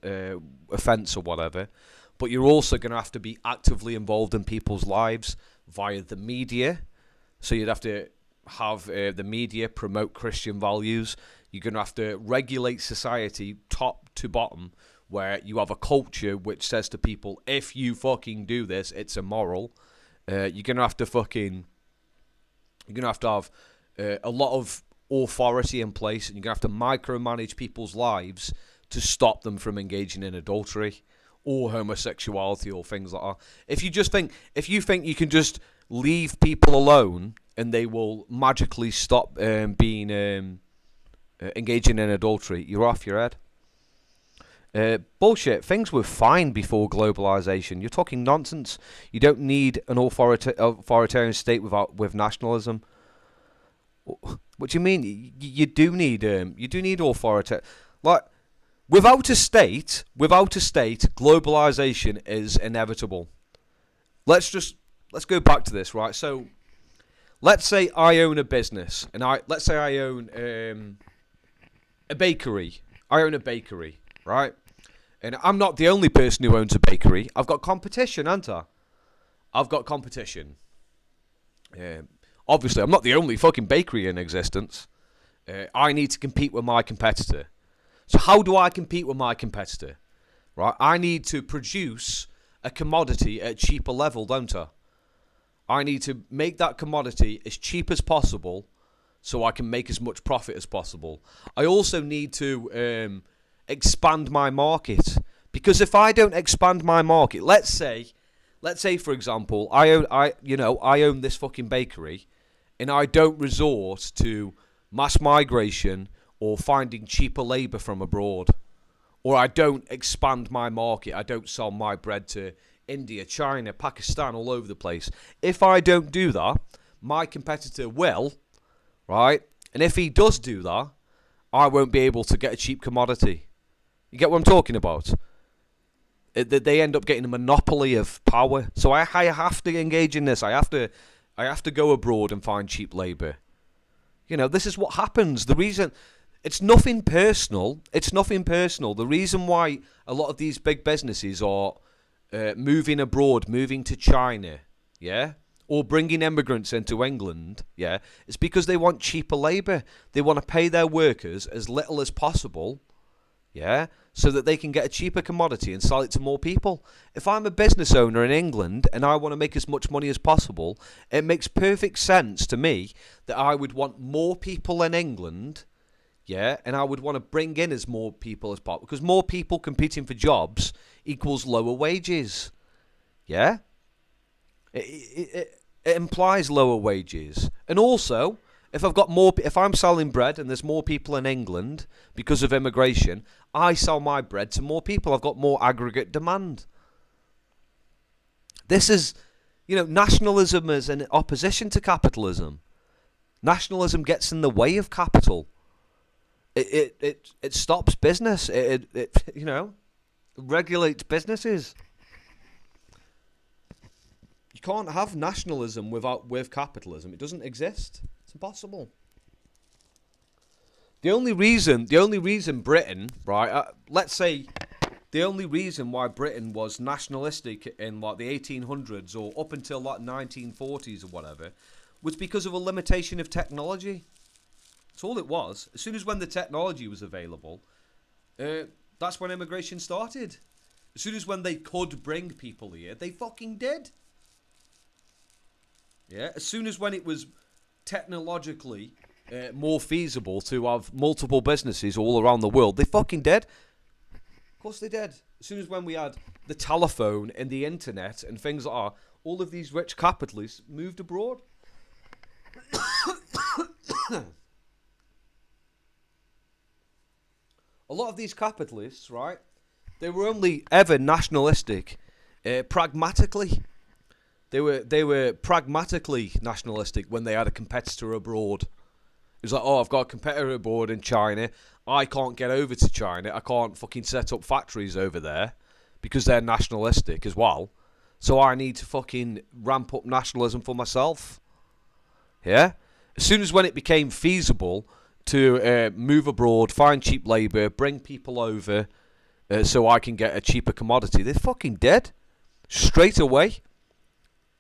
B: offence or whatever. But you're also going to have to be actively involved in people's lives via the media. So you'd have to have the media promote Christian values. You're going to have to regulate society top to bottom, where you have a culture which says to people, if you fucking do this, it's immoral. You're going to have to have a lot of authority in place, and you're going to have to micromanage people's lives to stop them from engaging in adultery or homosexuality or things like that. If you think you can just leave people alone and they will magically stop being engaging in adultery, you're off your head. Bullshit. Things were fine before globalization. You're talking nonsense. You don't need an authoritarian state with nationalism. What do you mean? You do need authority. Like, without a state, globalization is inevitable. Let's go back to this, right? So, let's say I own a business, and let's say I own a bakery. I own a bakery, right? And I'm not the only person who owns a bakery. I've got competition, haven't I? I've got competition. Obviously, I'm not the only fucking bakery in existence. I need to compete with my competitor. So how do I compete with my competitor? Right? I need to produce a commodity at a cheaper level, don't I? I need to make that commodity as cheap as possible so I can make as much profit as possible. I also need to expand my market, because if I don't expand my market, let's say for example, I own this fucking bakery, and I don't resort to mass migration or finding cheaper labour from abroad, or I don't expand my market, I don't sell my bread to India, China, Pakistan, all over the place. If I don't do that, my competitor will, right? And if he does do that, I won't be able to get a cheap commodity. You get what I'm talking about? They end up getting a monopoly of power. So I have to engage in this. I have to go abroad and find cheap labour. You know, this is what happens. The reason... It's nothing personal. The reason why a lot of these big businesses are moving abroad, moving to China, yeah, or bringing immigrants into England, yeah, it's because they want cheaper labour. They want to pay their workers as little as possible, yeah, so that they can get a cheaper commodity and sell it to more people. If I'm a business owner in England and I want to make as much money as possible, it makes perfect sense to me that I would want more people in England, yeah, and I would want to bring in as more people as possible, because more people competing for jobs equals lower wages, yeah? It implies lower wages. And also, if I'm selling bread and there's more people in England because of immigration, I sell my bread to more people. I've got more aggregate demand. This is, nationalism is in opposition to capitalism. Nationalism gets in the way of capital. It stops business. It regulates businesses. You can't have nationalism with capitalism. It doesn't exist. It's impossible. The only reason Britain, right? Let's say the only reason why Britain was nationalistic in like the 1800s or up until like 1940s or whatever was because of a limitation of technology. That's all it was. As soon as when the technology was available, that's when immigration started. As soon as when they could bring people here, they fucking did. Yeah. As soon as when it was technologically more feasible to have multiple businesses all around the world, they fucking did. Of course they did. As soon as when we had the telephone and the internet and things like that, all of these rich capitalists moved abroad. A lot of these capitalists, right, they were only ever nationalistic pragmatically. They were pragmatically nationalistic when they had a competitor abroad. It was like, oh, I've got a competitor abroad in China. I can't get over to China. I can't fucking set up factories over there because they're nationalistic as well. So I need to fucking ramp up nationalism for myself. Yeah? As soon as when it became feasible to move abroad, find cheap labour, bring people over so I can get a cheaper commodity, they're fucking dead. Straight away.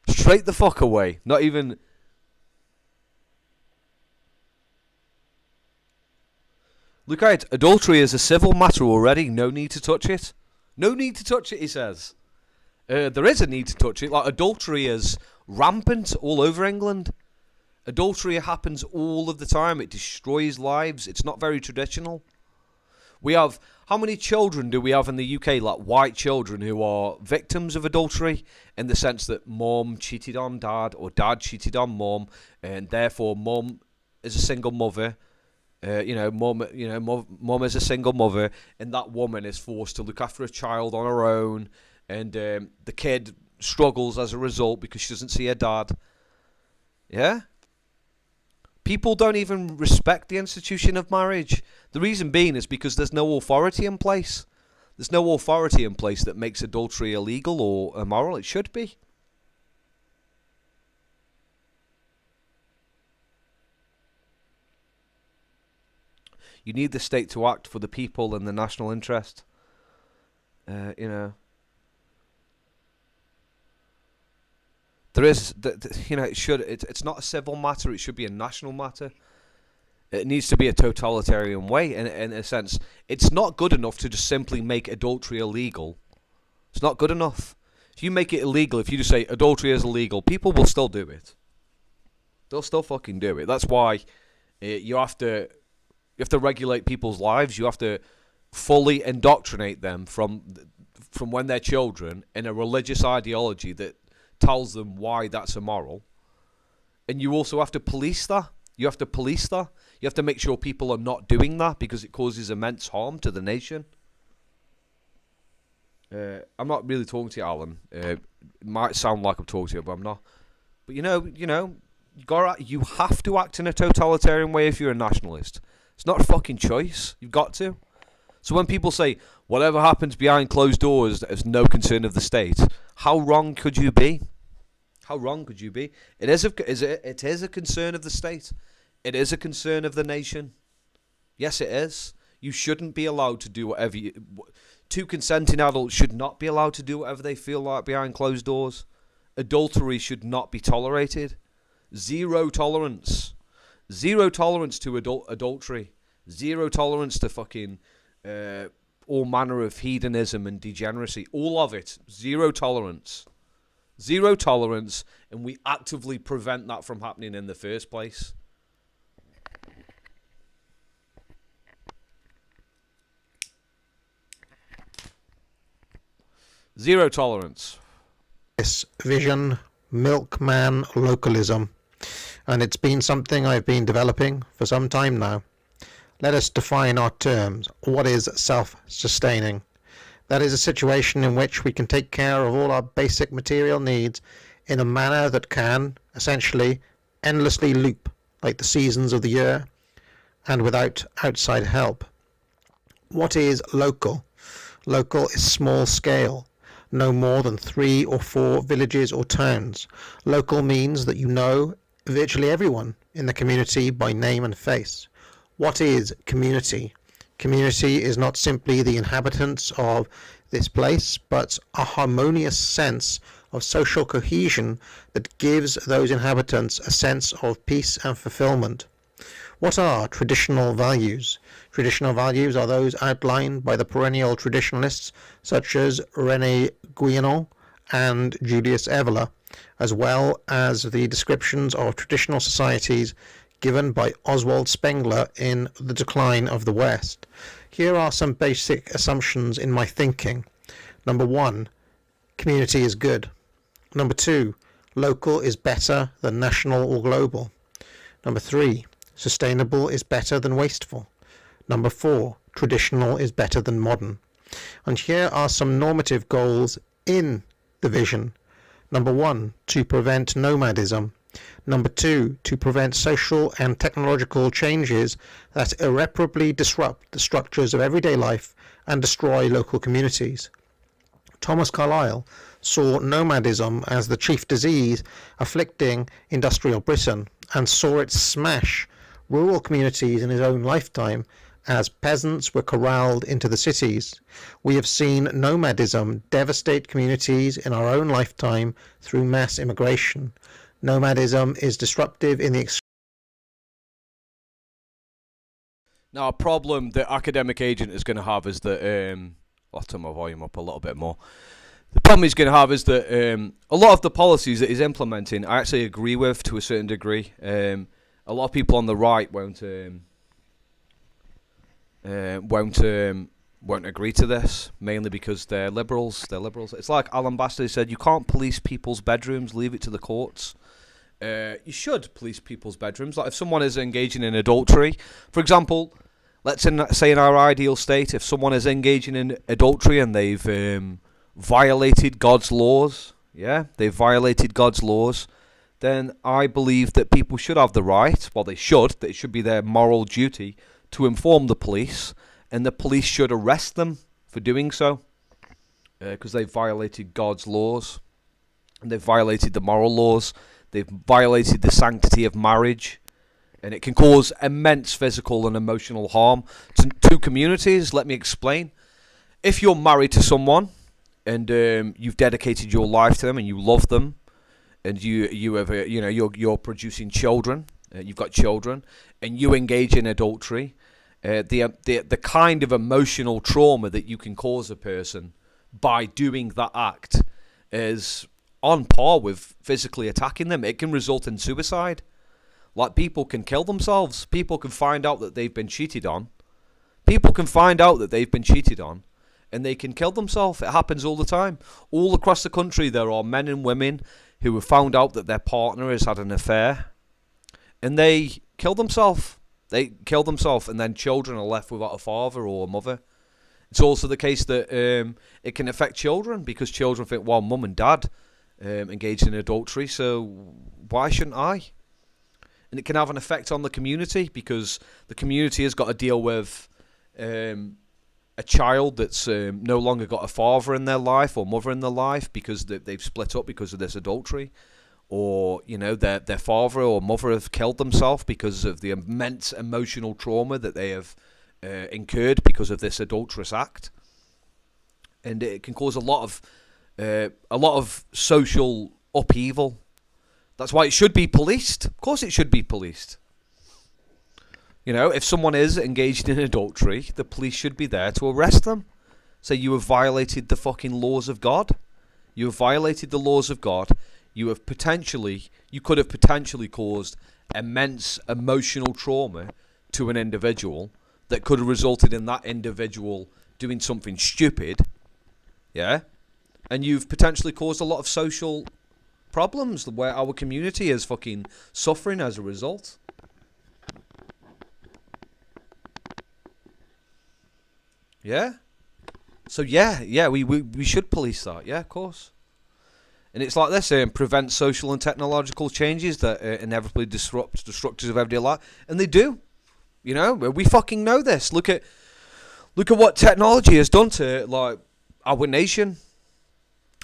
B: Straight the fuck away. Not even... Look at it. Adultery is a civil matter already. No need to touch it. No need to touch it, he says. There is a need to touch it. Like, adultery is rampant all over England. Adultery happens all of the time. It destroys lives. It's not very traditional. We have... How many children do we have in the UK, like white children, who are victims of adultery in the sense that mum cheated on dad or dad cheated on mum, and therefore mum is a single mother. Mum is a single mother, and that woman is forced to look after a child on her own, and the kid struggles as a result because she doesn't see her dad. Yeah? People don't even respect the institution of marriage. The reason being is because there's no authority in place. There's no authority in place that makes adultery illegal or immoral. It should be. You need the state to act for the people and the national interest. There is, it's not a civil matter, it should be a national matter. It needs to be a totalitarian way, in a sense. It's not good enough to just simply make adultery illegal. It's not good enough. If you make it illegal, if you just say adultery is illegal, people will still do it. They'll still fucking do it. That's why you have to regulate people's lives. You have to fully indoctrinate them from when they're children in a religious ideology that tells them why that's immoral. And you also have to police that. You have to make sure people are not doing that because it causes immense harm to the nation. I'm not really talking to you, Alan. It might sound like I'm talking to you, but I'm not. But you have to act in a totalitarian way if you're a nationalist. It's not a fucking choice. You've got to. So when people say, whatever happens behind closed doors is no concern of the state, how wrong could you be? How wrong could you be? It is a concern of the state. It is a concern of the nation. Yes, it is. You shouldn't be allowed to do whatever two consenting adults should not be allowed to do whatever they feel like behind closed doors. Adultery should not be tolerated. Zero tolerance. Zero tolerance to adultery. Zero tolerance to fucking all manner of hedonism and degeneracy. All of it. Zero tolerance. Zero tolerance, and we actively prevent that from happening in the first place. Zero tolerance.
D: This vision, milkman localism, and it's been something I've been developing for some time now. Let us define our terms. What is self-sustaining? That is a situation in which we can take care of all our basic material needs in a manner that can, essentially, endlessly loop, like the seasons of the year, and without outside help. What is local? Local is small scale, no more than 3 or 4 villages or towns. Local means that you know virtually everyone in the community by name and face. What is community? Community is not simply the inhabitants of this place, but a harmonious sense of social cohesion that gives those inhabitants a sense of peace and fulfillment. What are traditional values? Traditional values are those outlined by the perennial traditionalists such as René Guénon and Julius Evola, as well as the descriptions of traditional societies given by Oswald Spengler in The Decline of the West. Here are some basic assumptions in my thinking. Number 1, community is good. Number 2, local is better than national or global. Number 3, sustainable is better than wasteful. Number 4, traditional is better than modern. And here are some normative goals in the vision. Number 1, to prevent nomadism. Number 2, to prevent social and technological changes that irreparably disrupt the structures of everyday life and destroy local communities. Thomas Carlyle saw nomadism as the chief disease afflicting industrial Britain and saw it smash rural communities in his own lifetime as peasants were corralled into the cities. We have seen nomadism devastate communities in our own lifetime through mass immigration. Nomadism is disruptive in the
B: Now, a problem that Academic Agent is going to have is that... I'll turn my volume up a little bit more. The problem he's going to have is that a lot of the policies that he's implementing, I actually agree with to a certain degree. A lot of people on the right won't agree to this, mainly because they're liberals. It's like Alan Bastard said, you can't police people's bedrooms, leave it to the courts. You should police people's bedrooms. Like if someone is engaging in adultery, for example, let's say in our ideal state, if someone is engaging in adultery and they've violated God's laws, they've violated God's laws, then I believe that people should have the right, well, that it should be their moral duty to inform the police, and the police should arrest them for doing so, because they've violated God's laws, and they've violated the moral laws, they've violated the sanctity of marriage, and it can cause immense physical and emotional harm to communities. Let me explain. If you're married to someone, and you've dedicated your life to them, and you love them, and you're producing children, you've got children, and you engage in adultery, the kind of emotional trauma that you can cause a person by doing that act is on par with physically attacking them. It can result in suicide. Like, people can kill themselves. People can find out that they've been cheated on. And they can kill themselves. It happens all the time. All across the country, there are men and women who have found out that their partner has had an affair, and they kill themselves. And then children are left without a father or a mother. It's also the case that it can affect children, because children think, well, mum and dad engaged in adultery, so why shouldn't I? And it can have an effect on the community, because the community has got to deal with a child that's no longer got a father in their life or mother in their life because they've split up because of this adultery, or their father or mother have killed themselves because of the immense emotional trauma that they have incurred because of this adulterous act. And it can cause a lot of social upheaval. That's why it should be policed. Of course it should be policed. If someone is engaged in adultery, the police should be there to arrest them. Say, you have violated the fucking laws of God. You have violated the laws of God. You could have potentially caused immense emotional trauma to an individual that could have resulted in that individual doing something stupid. Yeah? And you've potentially caused a lot of social problems where our community is fucking suffering as a result. Yeah? So we should police that. Yeah, of course. And it's like this, prevent social and technological changes that inevitably disrupt the structures of everyday life. And they do. We fucking know this. Look at what technology has done to, like, our nation.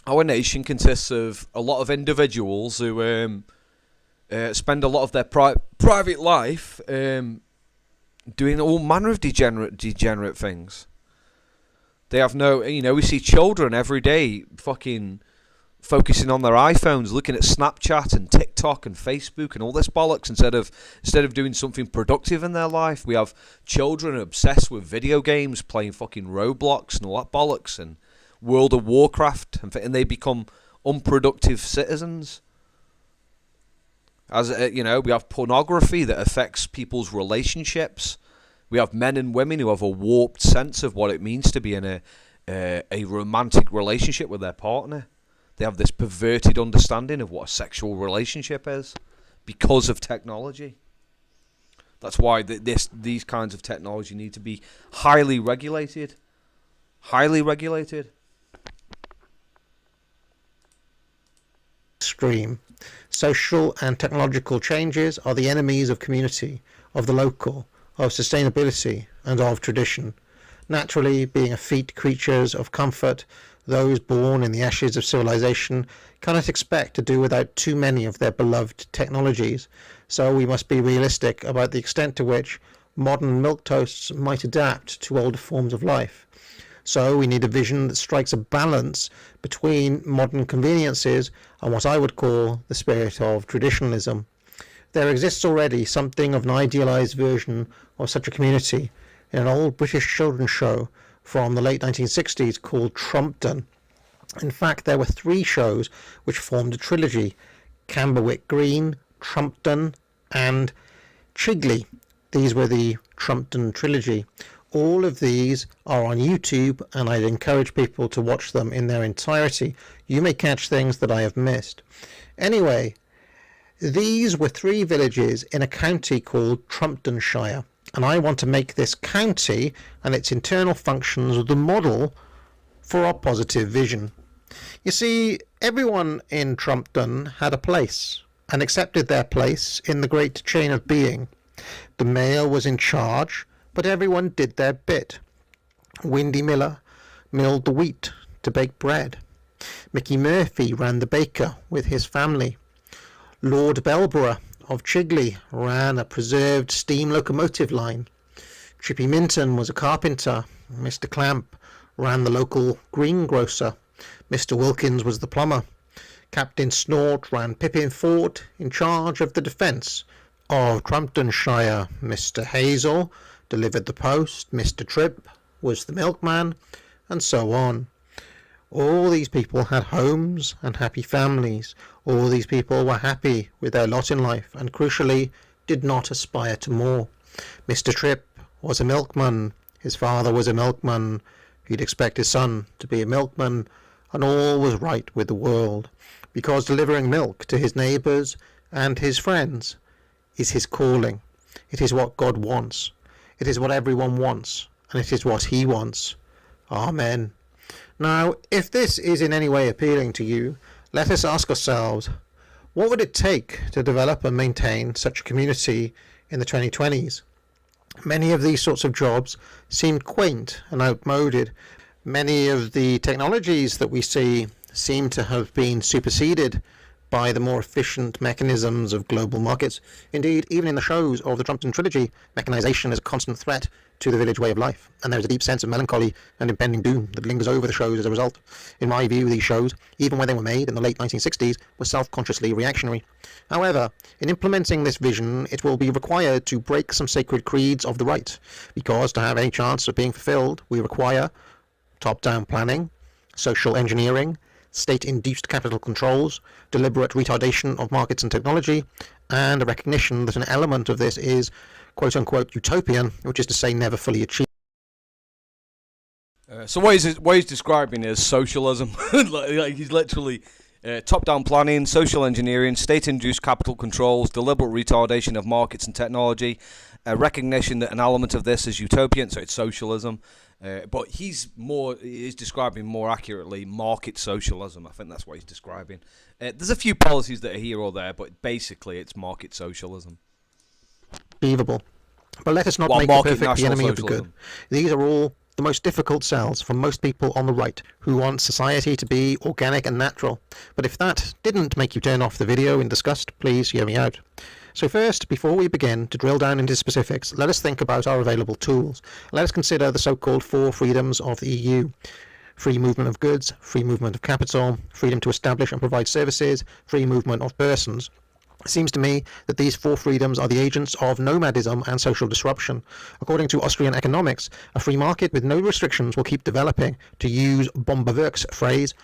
B: Our nation consists of a lot of individuals who spend a lot of their private life doing all manner of degenerate things. They have no, we see children every day fucking focusing on their iPhones, looking at Snapchat and TikTok and Facebook and all this bollocks instead of doing something productive in their life. We have children obsessed with video games, playing fucking Roblox and all that bollocks and World of Warcraft, and they become unproductive citizens. As we have pornography that affects people's relationships. We have men and women who have a warped sense of what it means to be in a romantic relationship with their partner. They have this perverted understanding of what a sexual relationship is because of technology. That's why these kinds of technology need to be highly regulated. Highly regulated.
D: Extreme. Social and technological changes are the enemies of community, of the local, of sustainability, and of tradition. Naturally, being effete creatures of comfort, Those born in the ashes of civilization cannot expect to do without too many of their beloved technologies, so we must be realistic about the extent to which modern milquetoasts might adapt to older forms of life. So we need a vision that strikes a balance between modern conveniences and what I would call the spirit of traditionalism. There exists already something of an idealized version of such a community in an old British children's show from the late 1960s called Trumpton. In fact, there were 3 shows which formed a trilogy: Camberwick Green, Trumpton, and Chigley. These were the Trumpton trilogy. All of these are on YouTube, and I'd encourage people to watch them in their entirety. You may catch things that I have missed. Anyway, these were 3 villages in a county called Trumptonshire, and I want to make this county and its internal functions the model for our positive vision. You see, everyone in Trumpton had a place, and accepted their place in the great chain of being. The mayor was in charge, but everyone did their bit. Windy Miller milled the wheat to bake bread. Mickey Murphy ran the baker with his family. Lord Belborough of Chigley ran a preserved steam locomotive line. Chippy Minton was a carpenter. Mr. Clamp ran the local greengrocer. Mr. Wilkins was the plumber. Captain Snort ran Pippin Fort in charge of the defence of Trumptonshire. Mr. Hazel delivered the post. Mr. Tripp was the milkman, and so on. All these people had homes and happy families. All these people were happy with their lot in life, and crucially did not aspire to more. Mr. Tripp was a milkman. His father was a milkman. He'd expect his son to be a milkman, and all was right with the world, because delivering milk to his neighbours and his friends is his calling. It is what God wants. It is what everyone wants, and it is what he wants. Amen. Now, if this is in any way appealing to you, let us ask ourselves, what would it take to develop and maintain such a community in the 2020s? Many of these sorts of jobs seem quaint and outmoded. Many of the technologies that we see seem to have been superseded by the more efficient mechanisms of global markets. Indeed, even in the shows of the Trumpton trilogy, mechanization is a constant threat to the village way of life, and there is a deep sense of melancholy and impending doom that lingers over the shows as a result. In my view, these shows, even when they were made in the late 1960s, were self-consciously reactionary. However, in implementing this vision, it will be required to break some sacred creeds of the right, because to have any chance of being fulfilled, we require top-down planning, social engineering, state-induced capital controls, deliberate retardation of markets and technology, and a recognition that an element of this is quote-unquote utopian, which is to say never fully achieved.
B: So what he's describing is socialism. Like he's literally top-down planning, social engineering, state-induced capital controls, deliberate retardation of markets and technology, a recognition that an element of this is utopian, so it's socialism. But he's describing more accurately market socialism. I think that's what he's describing. There's a few policies that are here or there, but basically it's market socialism.
D: Achievable. But let us not make the perfect the enemy of the good. These are all the most difficult sells for most people on the right, who want society to be organic and natural. But if that didn't make you turn off the video in disgust, please hear me out. So first, before we begin to drill down into specifics, let us think about our available tools. Let us consider the so-called 4 freedoms of the EU. Free movement of goods, free movement of capital, freedom to establish and provide services, free movement of persons. It seems to me that these 4 freedoms are the agents of nomadism and social disruption. According to Austrian economics, a free market with no restrictions will keep developing. To use Bomberwerk's phrase,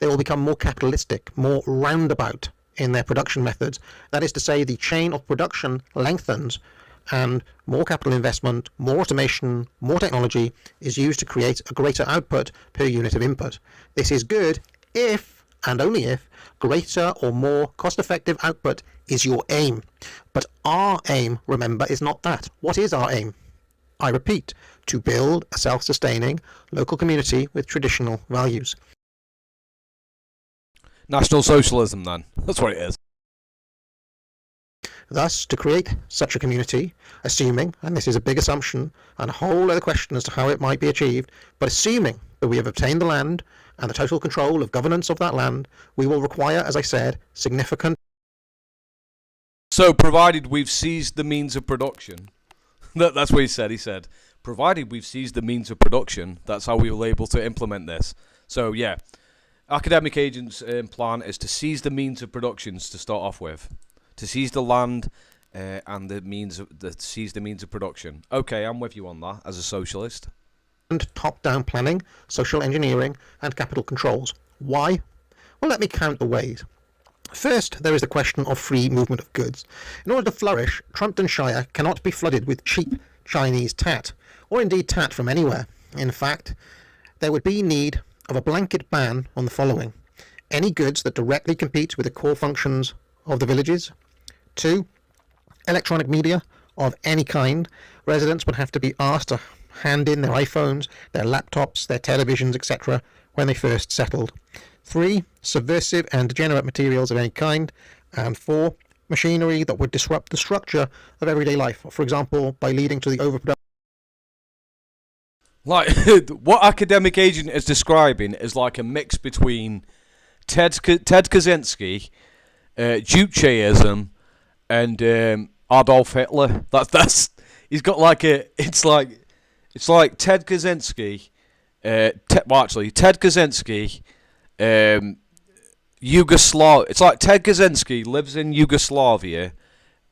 D: they will become more capitalistic, more roundabout in their production methods. That is to say, the chain of production lengthens, and more capital investment, more automation, more technology is used to create a greater output per unit of input. This is good if, and only if, greater or more cost-effective output is your aim. But our aim, remember, is not that. What is our aim? I repeat, to build a self-sustaining local community with traditional values.
B: National socialism, then. That's what it is.
D: Thus, to create such a community, assuming, and this is a big assumption, and a whole other question as to how it might be achieved, but assuming we have obtained the land and the total control of governance of that land, we will require, as I said, significant.
B: So, provided we've seized the means of production, that's what he said. He said, provided we've seized the means of production, that's how we were able to implement this. So, yeah, Academic Agent's plan is to seize the means of productions to start off with, to seize the land and seize the means of production. Okay, I'm with you on that as a socialist.
D: And top-down planning, social engineering, and capital controls. Why? Well, let me count the ways. First, there is the question of free movement of goods. In order to flourish, Trumptonshire cannot be flooded with cheap Chinese tat, or indeed tat from anywhere. In fact, there would be need of a blanket ban on the following: any goods that directly compete with the core functions of the villages. 2. Electronic media of any kind. Residents would have to be asked to hand in their iPhones, their laptops, their televisions, etc. when they first settled. 3. Subversive and degenerate materials of any kind. And 4. Machinery that would disrupt the structure of everyday life, for example, by leading to the overproduction.
B: Like, what Academic Agent is describing is like a mix between Ted Kaczynski, Jucheism, and Adolf Hitler. That's he's got like it's like Ted Kaczynski, Ted Kaczynski, It's like Ted Kaczynski lives in Yugoslavia,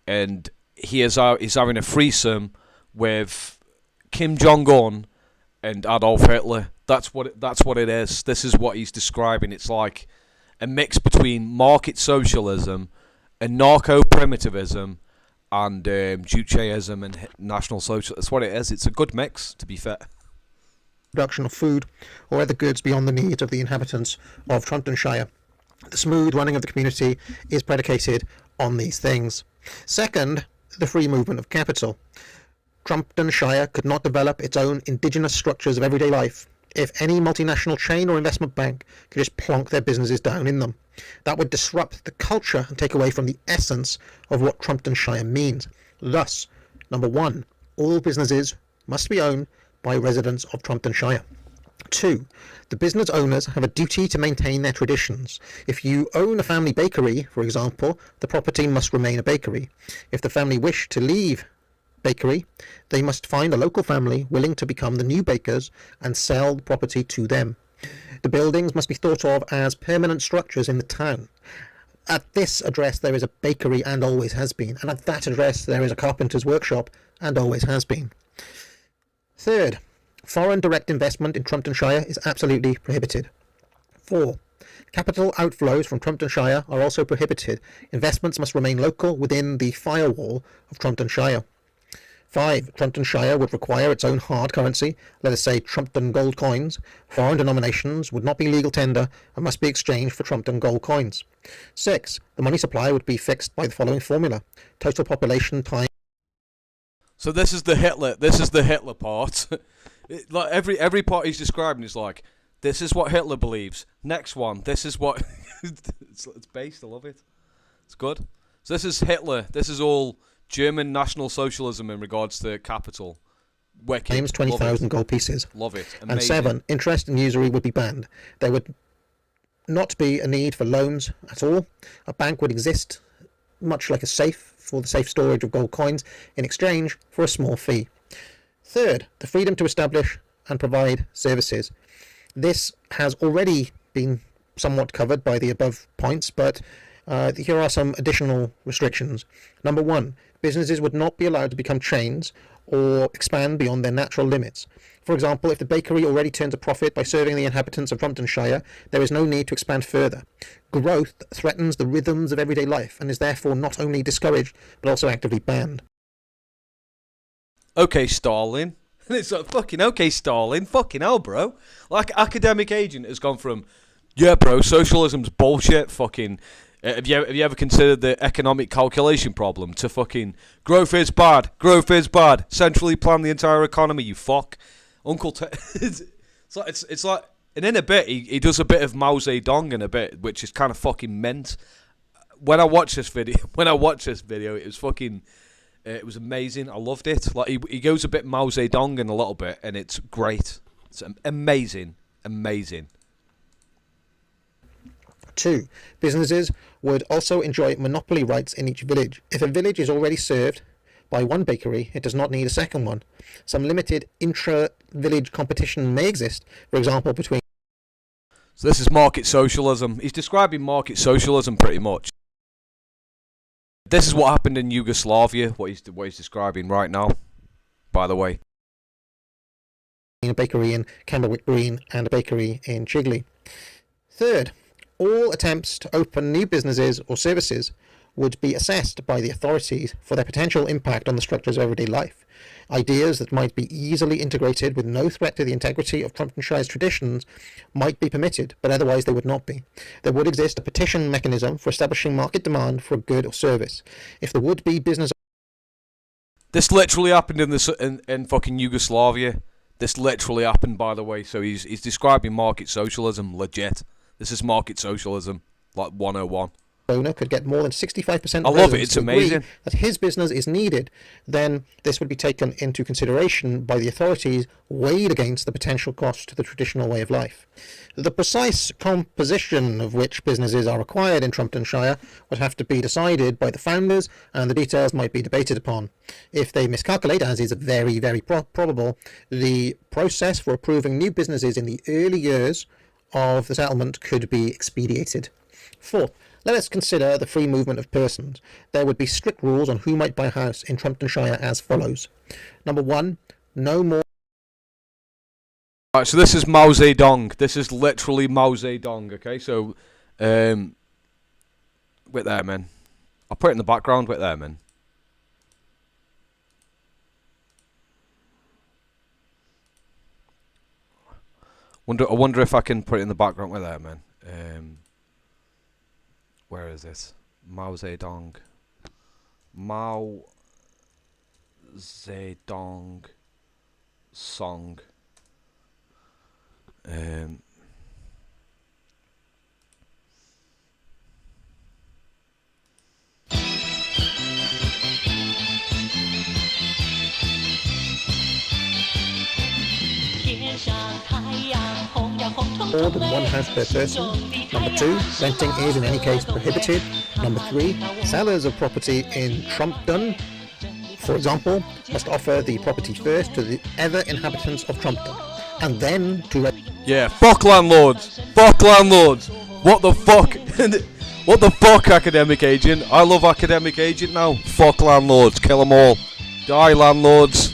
B: and he's having a threesome with Kim Jong-un and Adolf Hitler. That's what it is. This is what he's describing. It's like a mix between market socialism, anarcho-primitivism, and Jucheism and National Social. That's what it is. It's a good mix, to be fair.
D: Production of food or other goods beyond the needs of the inhabitants of Trumptonshire. The smooth running of the community is predicated on these things. Second, the free movement of capital. Trumptonshire could not develop its own indigenous structures of everyday life if any multinational chain or investment bank could just plonk their businesses down in them. That would disrupt the culture and take away from the essence of what Trumptonshire means. Thus, number 1, all businesses must be owned by residents of Trumptonshire. 2. The business owners have a duty to maintain their traditions. If you own a family bakery, for example, the property must remain a bakery. If the family wish to leave bakery, they must find a local family willing to become the new bakers and sell the property to them. The buildings must be thought of as permanent structures in the town. At this address there is a bakery and always has been, and at that address there is a carpenter's workshop and always has been. Third, foreign direct investment in Trumptonshire is absolutely prohibited. 4. Capital outflows from Trumptonshire are also prohibited. Investments must remain local within the firewall of Trumptonshire. 5. Trumptonshire would require its own hard currency, let us say Trumpton gold coins. Foreign denominations would not be legal tender and must be exchanged for Trumpton gold coins. 6. The money supply would be fixed by the following formula: total population times.
B: So this is the Hitler part. Like every part he's describing is like, this is what Hitler believes. Next one, this is what it's based. I love it. It's good. So this is Hitler. This is all German National Socialism in regards to capital. Wicked.
D: Times 20,000 gold pieces.
B: Love it. Amazing.
D: And 7. Interest and usury would be banned. There would not be a need for loans at all. A bank would exist much like a safe for the safe storage of gold coins in exchange for a small fee. Third, the freedom to establish and provide services. This has already been somewhat covered by the above points, but here are some additional restrictions. Number 1, businesses would not be allowed to become chains or expand beyond their natural limits. For example, if the bakery already turns a profit by serving the inhabitants of Trumptonshire, there is no need to expand further. Growth threatens the rhythms of everyday life and is therefore not only discouraged, but also actively banned.
B: Okay, Stalin. It's like, fucking okay, Stalin. Fucking hell, bro. Like, Academic Agent has gone from, yeah, bro, socialism's bullshit, fucking... Have you ever considered the economic calculation problem to fucking growth is bad, centrally plan the entire economy, you fuck. Uncle Ted. it's like, and in a bit he does a bit of Mao Zedong in a bit, which is kind of fucking meant. When I watched this video, it was fucking, it was amazing. I loved it. Like he goes a bit Mao Zedong in a little bit, and it's great. It's amazing. amazing.
D: 2. Businesses would also enjoy monopoly rights in each village. If a village is already served by one bakery, it does not need a second one. Some limited intra-village competition may exist, for example, between...
B: So this is market socialism. He's describing market socialism pretty much. This is what happened in Yugoslavia, what he's describing right now, by the way.
D: A bakery in Camberwick Green and a bakery in Chigley. 3rd, all attempts to open new businesses or services would be assessed by the authorities for their potential impact on the structures of everyday life. Ideas that might be easily integrated with no threat to the integrity of Trumptonshire's traditions might be permitted, but otherwise they would not be. There would exist a petition mechanism for establishing market demand for a good or service. If the would-be business...
B: This literally happened in fucking Yugoslavia. This literally happened, by the way. So he's describing market socialism, legit. This is market socialism, like 101.
D: Owner could get more than 65%
B: I love it, it's amazing.
D: That his business is needed, then this would be taken into consideration by the authorities, weighed against the potential cost to the traditional way of life. The precise composition of which businesses are required in Trumptonshire would have to be decided by the founders, and the details might be debated upon. If they miscalculate, as is very, very probable, the process for approving new businesses in the early years of the settlement could be expedited. 4. Let us consider the free movement of persons. There would be strict rules on who might buy a house in Trumptonshire as follows. Number 1, no more...
B: Alright, so this is Mao Zedong. This is literally Mao Zedong, okay? So, wait there, man. I'll put it in the background. Wait there, man. I wonder if I can put it in the background. Wait there, man. Where is it? Mao Zedong. Mao Zedong song.
D: more than one house per person. Number 2, renting is in any case prohibited. Number 3, sellers of property in Trumpton, for example, must offer the property first to the other inhabitants of Trumpton, and then to...
B: Yeah, fuck landlords! Fuck landlords! What the fuck? What the fuck, Academic Agent? I love Academic Agent now. Fuck landlords, kill them all. Die, landlords.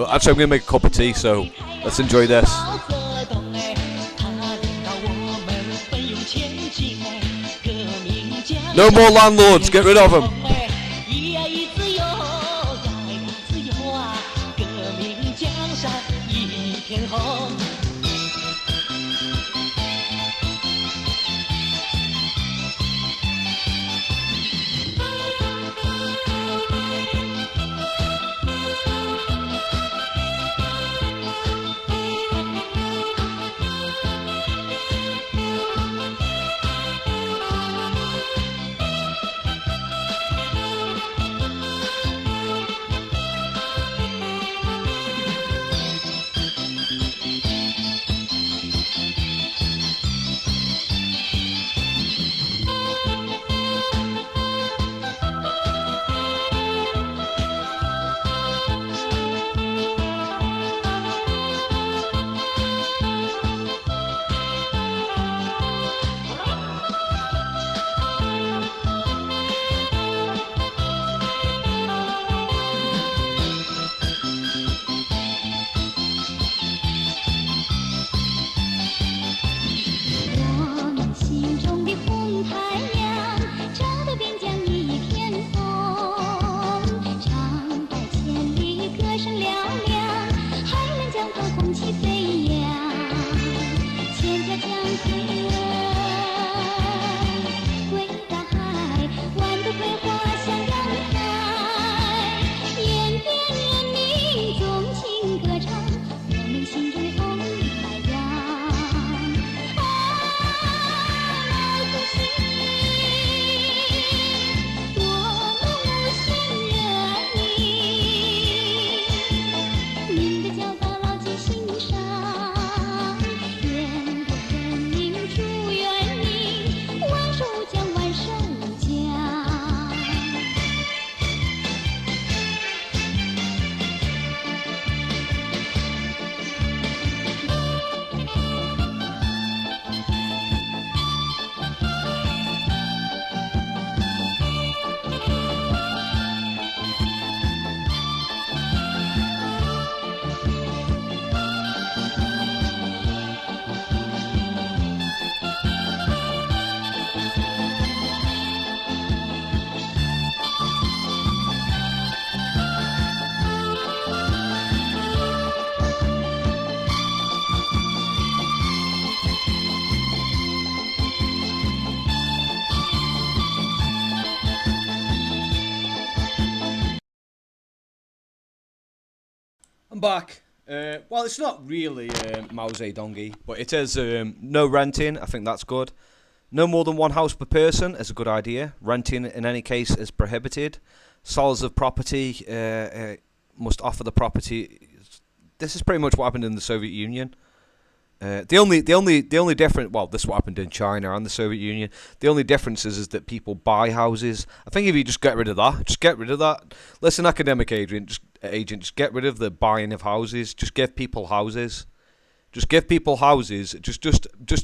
B: Actually, I'm gonna make a cup of tea, so let's enjoy this. No more landlords, get rid of them. I'm back. Well, it's not really Mao Zedongy, but it is no renting. I think that's good. No more than one house per person is a good idea. Renting, in any case, is prohibited. Sellers of property must offer the property. This is pretty much what happened in the Soviet Union. The only difference, well, this is what happened in China and the Soviet Union. The only difference is that people buy houses. I think if you just get rid of that, listen, academic agent, just get rid of the buying of houses. Just give people houses. Just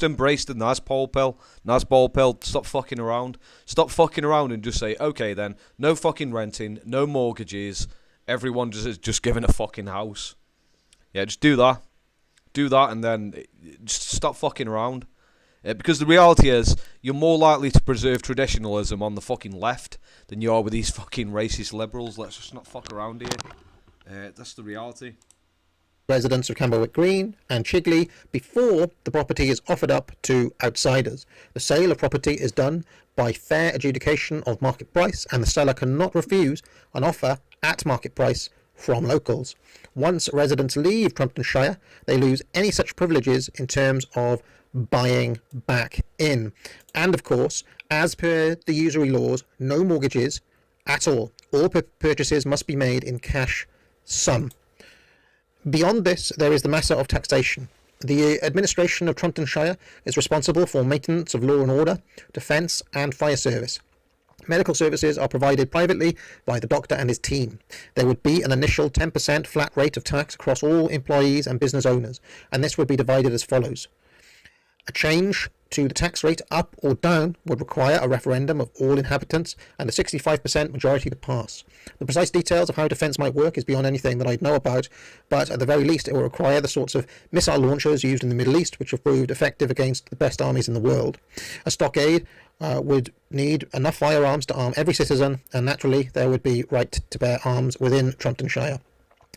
B: embrace the Nazpol pill. Stop fucking around. And just say, okay then, no fucking renting, no mortgages. Everyone just given a fucking house. Yeah, just do that. And then just stop fucking around. Because the reality is, you're more likely to preserve traditionalism on the fucking left than you are with these fucking racist liberals. Let's just not fuck around here. That's the reality.
D: Residents of Camberwick Green and Chigley before the property is offered up to outsiders. The sale of property is done by fair adjudication of market price, and the seller cannot refuse an offer at market price from locals. Once residents leave Trumptonshire, they lose any such privileges in terms of buying back in. And of course, as per the usury laws, no mortgages at all. All purchases must be made in cash sum. Beyond this, there is the matter of taxation. The administration of Trumptonshire is responsible for maintenance of law and order, defence and fire service. Medical services are provided privately by the doctor and his team. There would be an initial 10% flat rate of tax across all employees and business owners, and this would be divided as follows. A change to the tax rate up or down would require a referendum of all inhabitants and a 65% majority to pass. The precise details of how defence might work is beyond anything that I know about, but at the very least it will require the sorts of missile launchers used in the Middle East, which have proved effective against the best armies in the world. A stockade would need enough firearms to arm every citizen, and naturally there would be right to bear arms within Trumptonshire.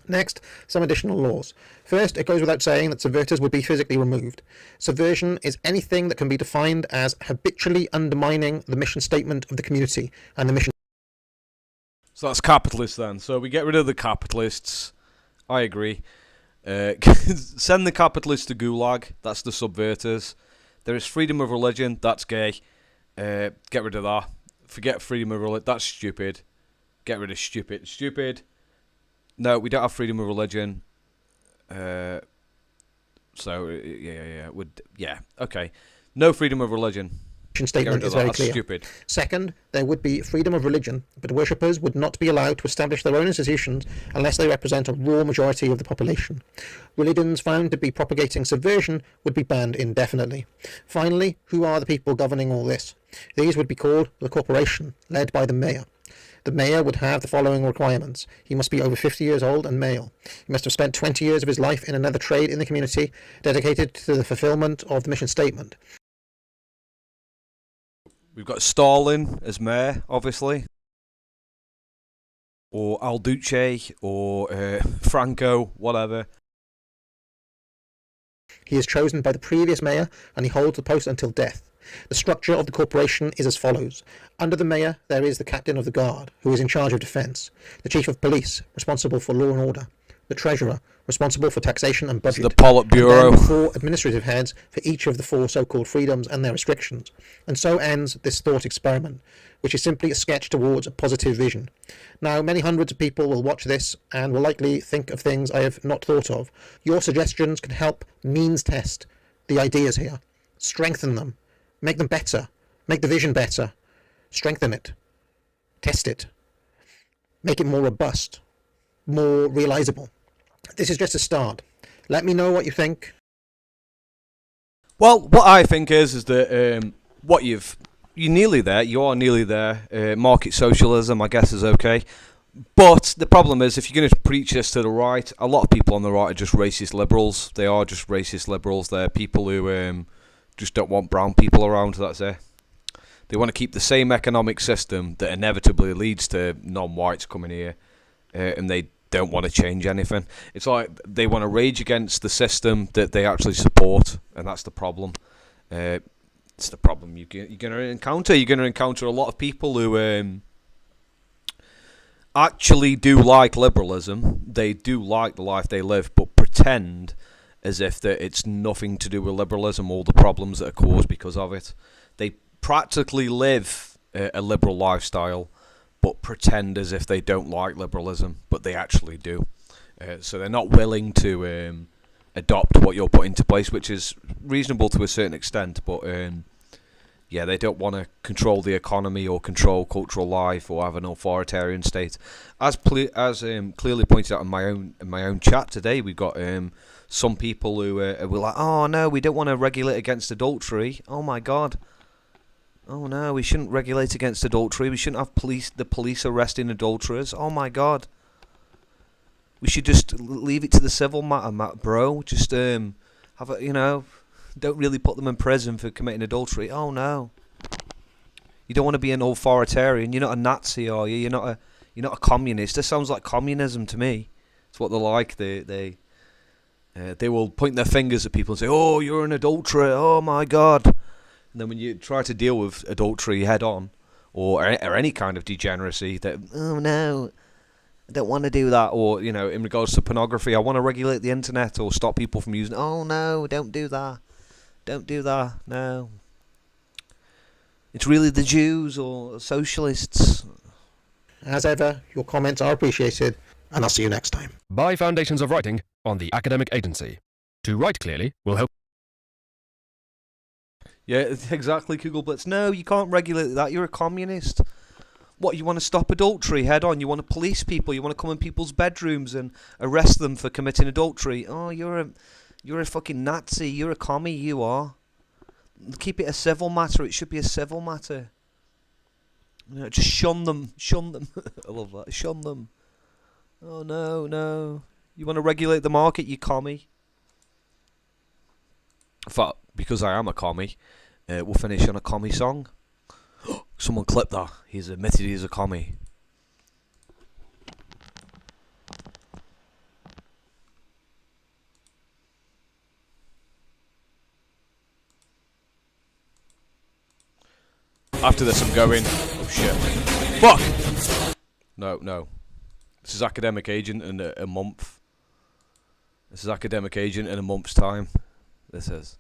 D: Next, some additional laws. First, it goes without saying that subverters would be physically removed. Subversion is anything that can be defined as habitually undermining the mission statement of the community and the mission.
B: So that's capitalists then. So we get rid of the capitalists. I agree. Send the capitalists to Gulag. That's the subverters. There is freedom of religion. That's gay. Get rid of that. Forget freedom of religion. That's stupid. Get rid of stupid. Stupid. No, we don't have freedom of religion. Okay. No freedom of religion.
D: Statement is very
B: That's
D: clear.
B: Stupid.
D: Second, there would be freedom of religion, but worshippers would not be allowed to establish their own institutions unless they represent a raw majority of the population. Religions found to be propagating subversion would be banned indefinitely. Finally, who are the people governing all this? These would be called the corporation, led by the mayor. The mayor would have the following requirements. He must be over 50 years old and male. He must have spent 20 years of his life in another trade in the community dedicated to the fulfillment of the mission statement.
B: We've got Stalin as mayor, obviously. Or Al Duce, or Franco, whatever.
D: He is chosen by the previous mayor and he holds the post until death. The structure of the corporation is as follows. Under the mayor, there is the captain of the guard, who is in charge of defence, the chief of police, responsible for law and order, the treasurer, responsible for taxation and budget,
B: The Politburo.
D: and then 4 administrative heads for each of the 4 so-called freedoms and their restrictions. And so ends this thought experiment, which is simply a sketch towards a positive vision. Now, many hundreds of people will watch this and will likely think of things I have not thought of. Your suggestions can help means test the ideas here, strengthen them, make them better, make the vision better, strengthen it, test it, make it more robust, more realisable. This is just a start. Let me know what you think.
B: Well, what I think is that you're nearly there. You are nearly there. Market socialism, I guess, is okay. But the problem is, if you're going to preach this to the right, a lot of people on the right are just racist liberals. They are just racist liberals. They're people who just don't want brown people around. That's it. They want to keep the same economic system that inevitably leads to non-whites coming here, and they don't want to change anything. It's like they want to rage against the system that they actually support, and that's the problem. It's the problem you're going to encounter. You're going to encounter a lot of people who actually do like liberalism, they do like the life they live, but pretend as if that it's nothing to do with liberalism, all the problems that are caused because of it. They practically live a liberal lifestyle, but pretend as if they don't like liberalism, but they actually do. So they're not willing to adopt what you're putting into place, which is reasonable to a certain extent, but yeah, they don't want to control the economy or control cultural life or have an authoritarian state. As clearly pointed out in my own chat today, we've got some people who were like, oh no, we don't want to regulate against adultery. Oh my god. Oh no, we shouldn't regulate against adultery. We shouldn't have the police arresting adulterers. Oh my god. We should just leave it to the civil matter, bro. Just have a, don't really put them in prison for committing adultery. Oh no. You don't want to be an authoritarian. You're not a Nazi, are you? You're not a communist. This sounds like communism to me. It's what they're like. They will point their fingers at people and say, "Oh, you're an adulterer. Oh my god." And then when you try to deal with adultery head on, or any kind of degeneracy, that, oh no, I don't want to do that. Or, in regards to pornography, I want to regulate the internet or stop people from using it. Oh no, don't do that. Don't do that. No. It's really the Jews or socialists.
D: As ever, your comments are appreciated, and I'll see you next time.
F: Buy Foundations of Writing on the Academic Agency. To write clearly will help.
B: Yeah, exactly, Google Blitz. No, you can't regulate that. You're a communist. What, you want to stop adultery head on? You want to police people? You want to come in people's bedrooms and arrest them for committing adultery? Oh, you're a fucking Nazi. You're a commie, you are. Keep it a civil matter. It should be a civil matter. Just shun them. Shun them. I love that. Shun them. Oh, no, no. You want to regulate the market, you commie? In fact, because I am a commie, we'll finish on a commie song. Someone clip that. He's admitted he's a commie. After this, I'm going. Oh shit! Fuck! No. This is Academic Agent in a month. This is Academic Agent in a month's time. This is.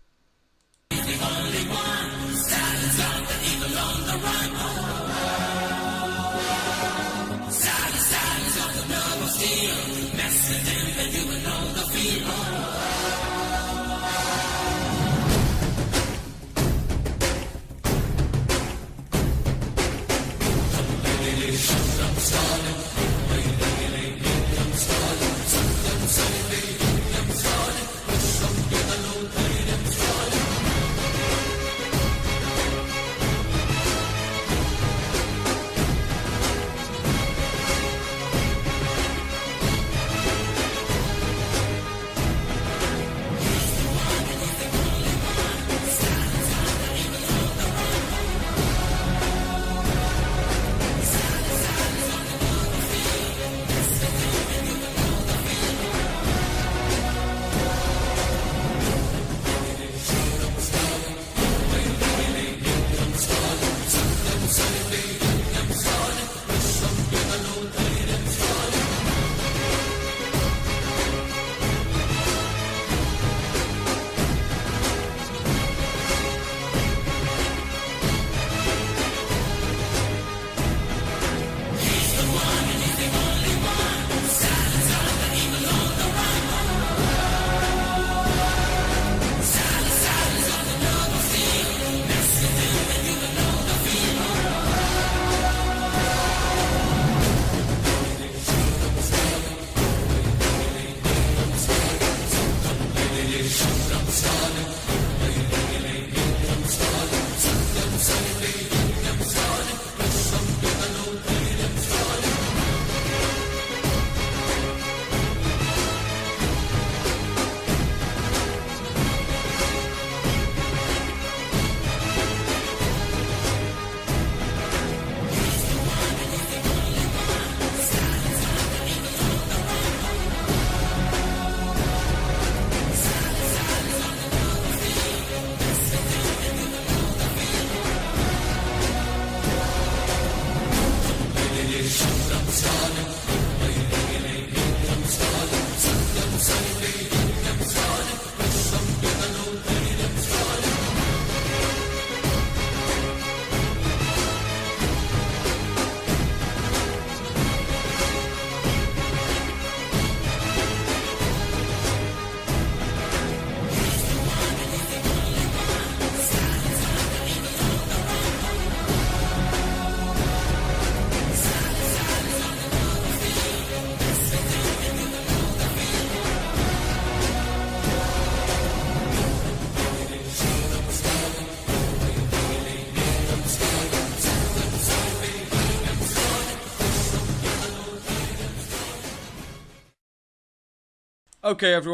B: Okay, everyone.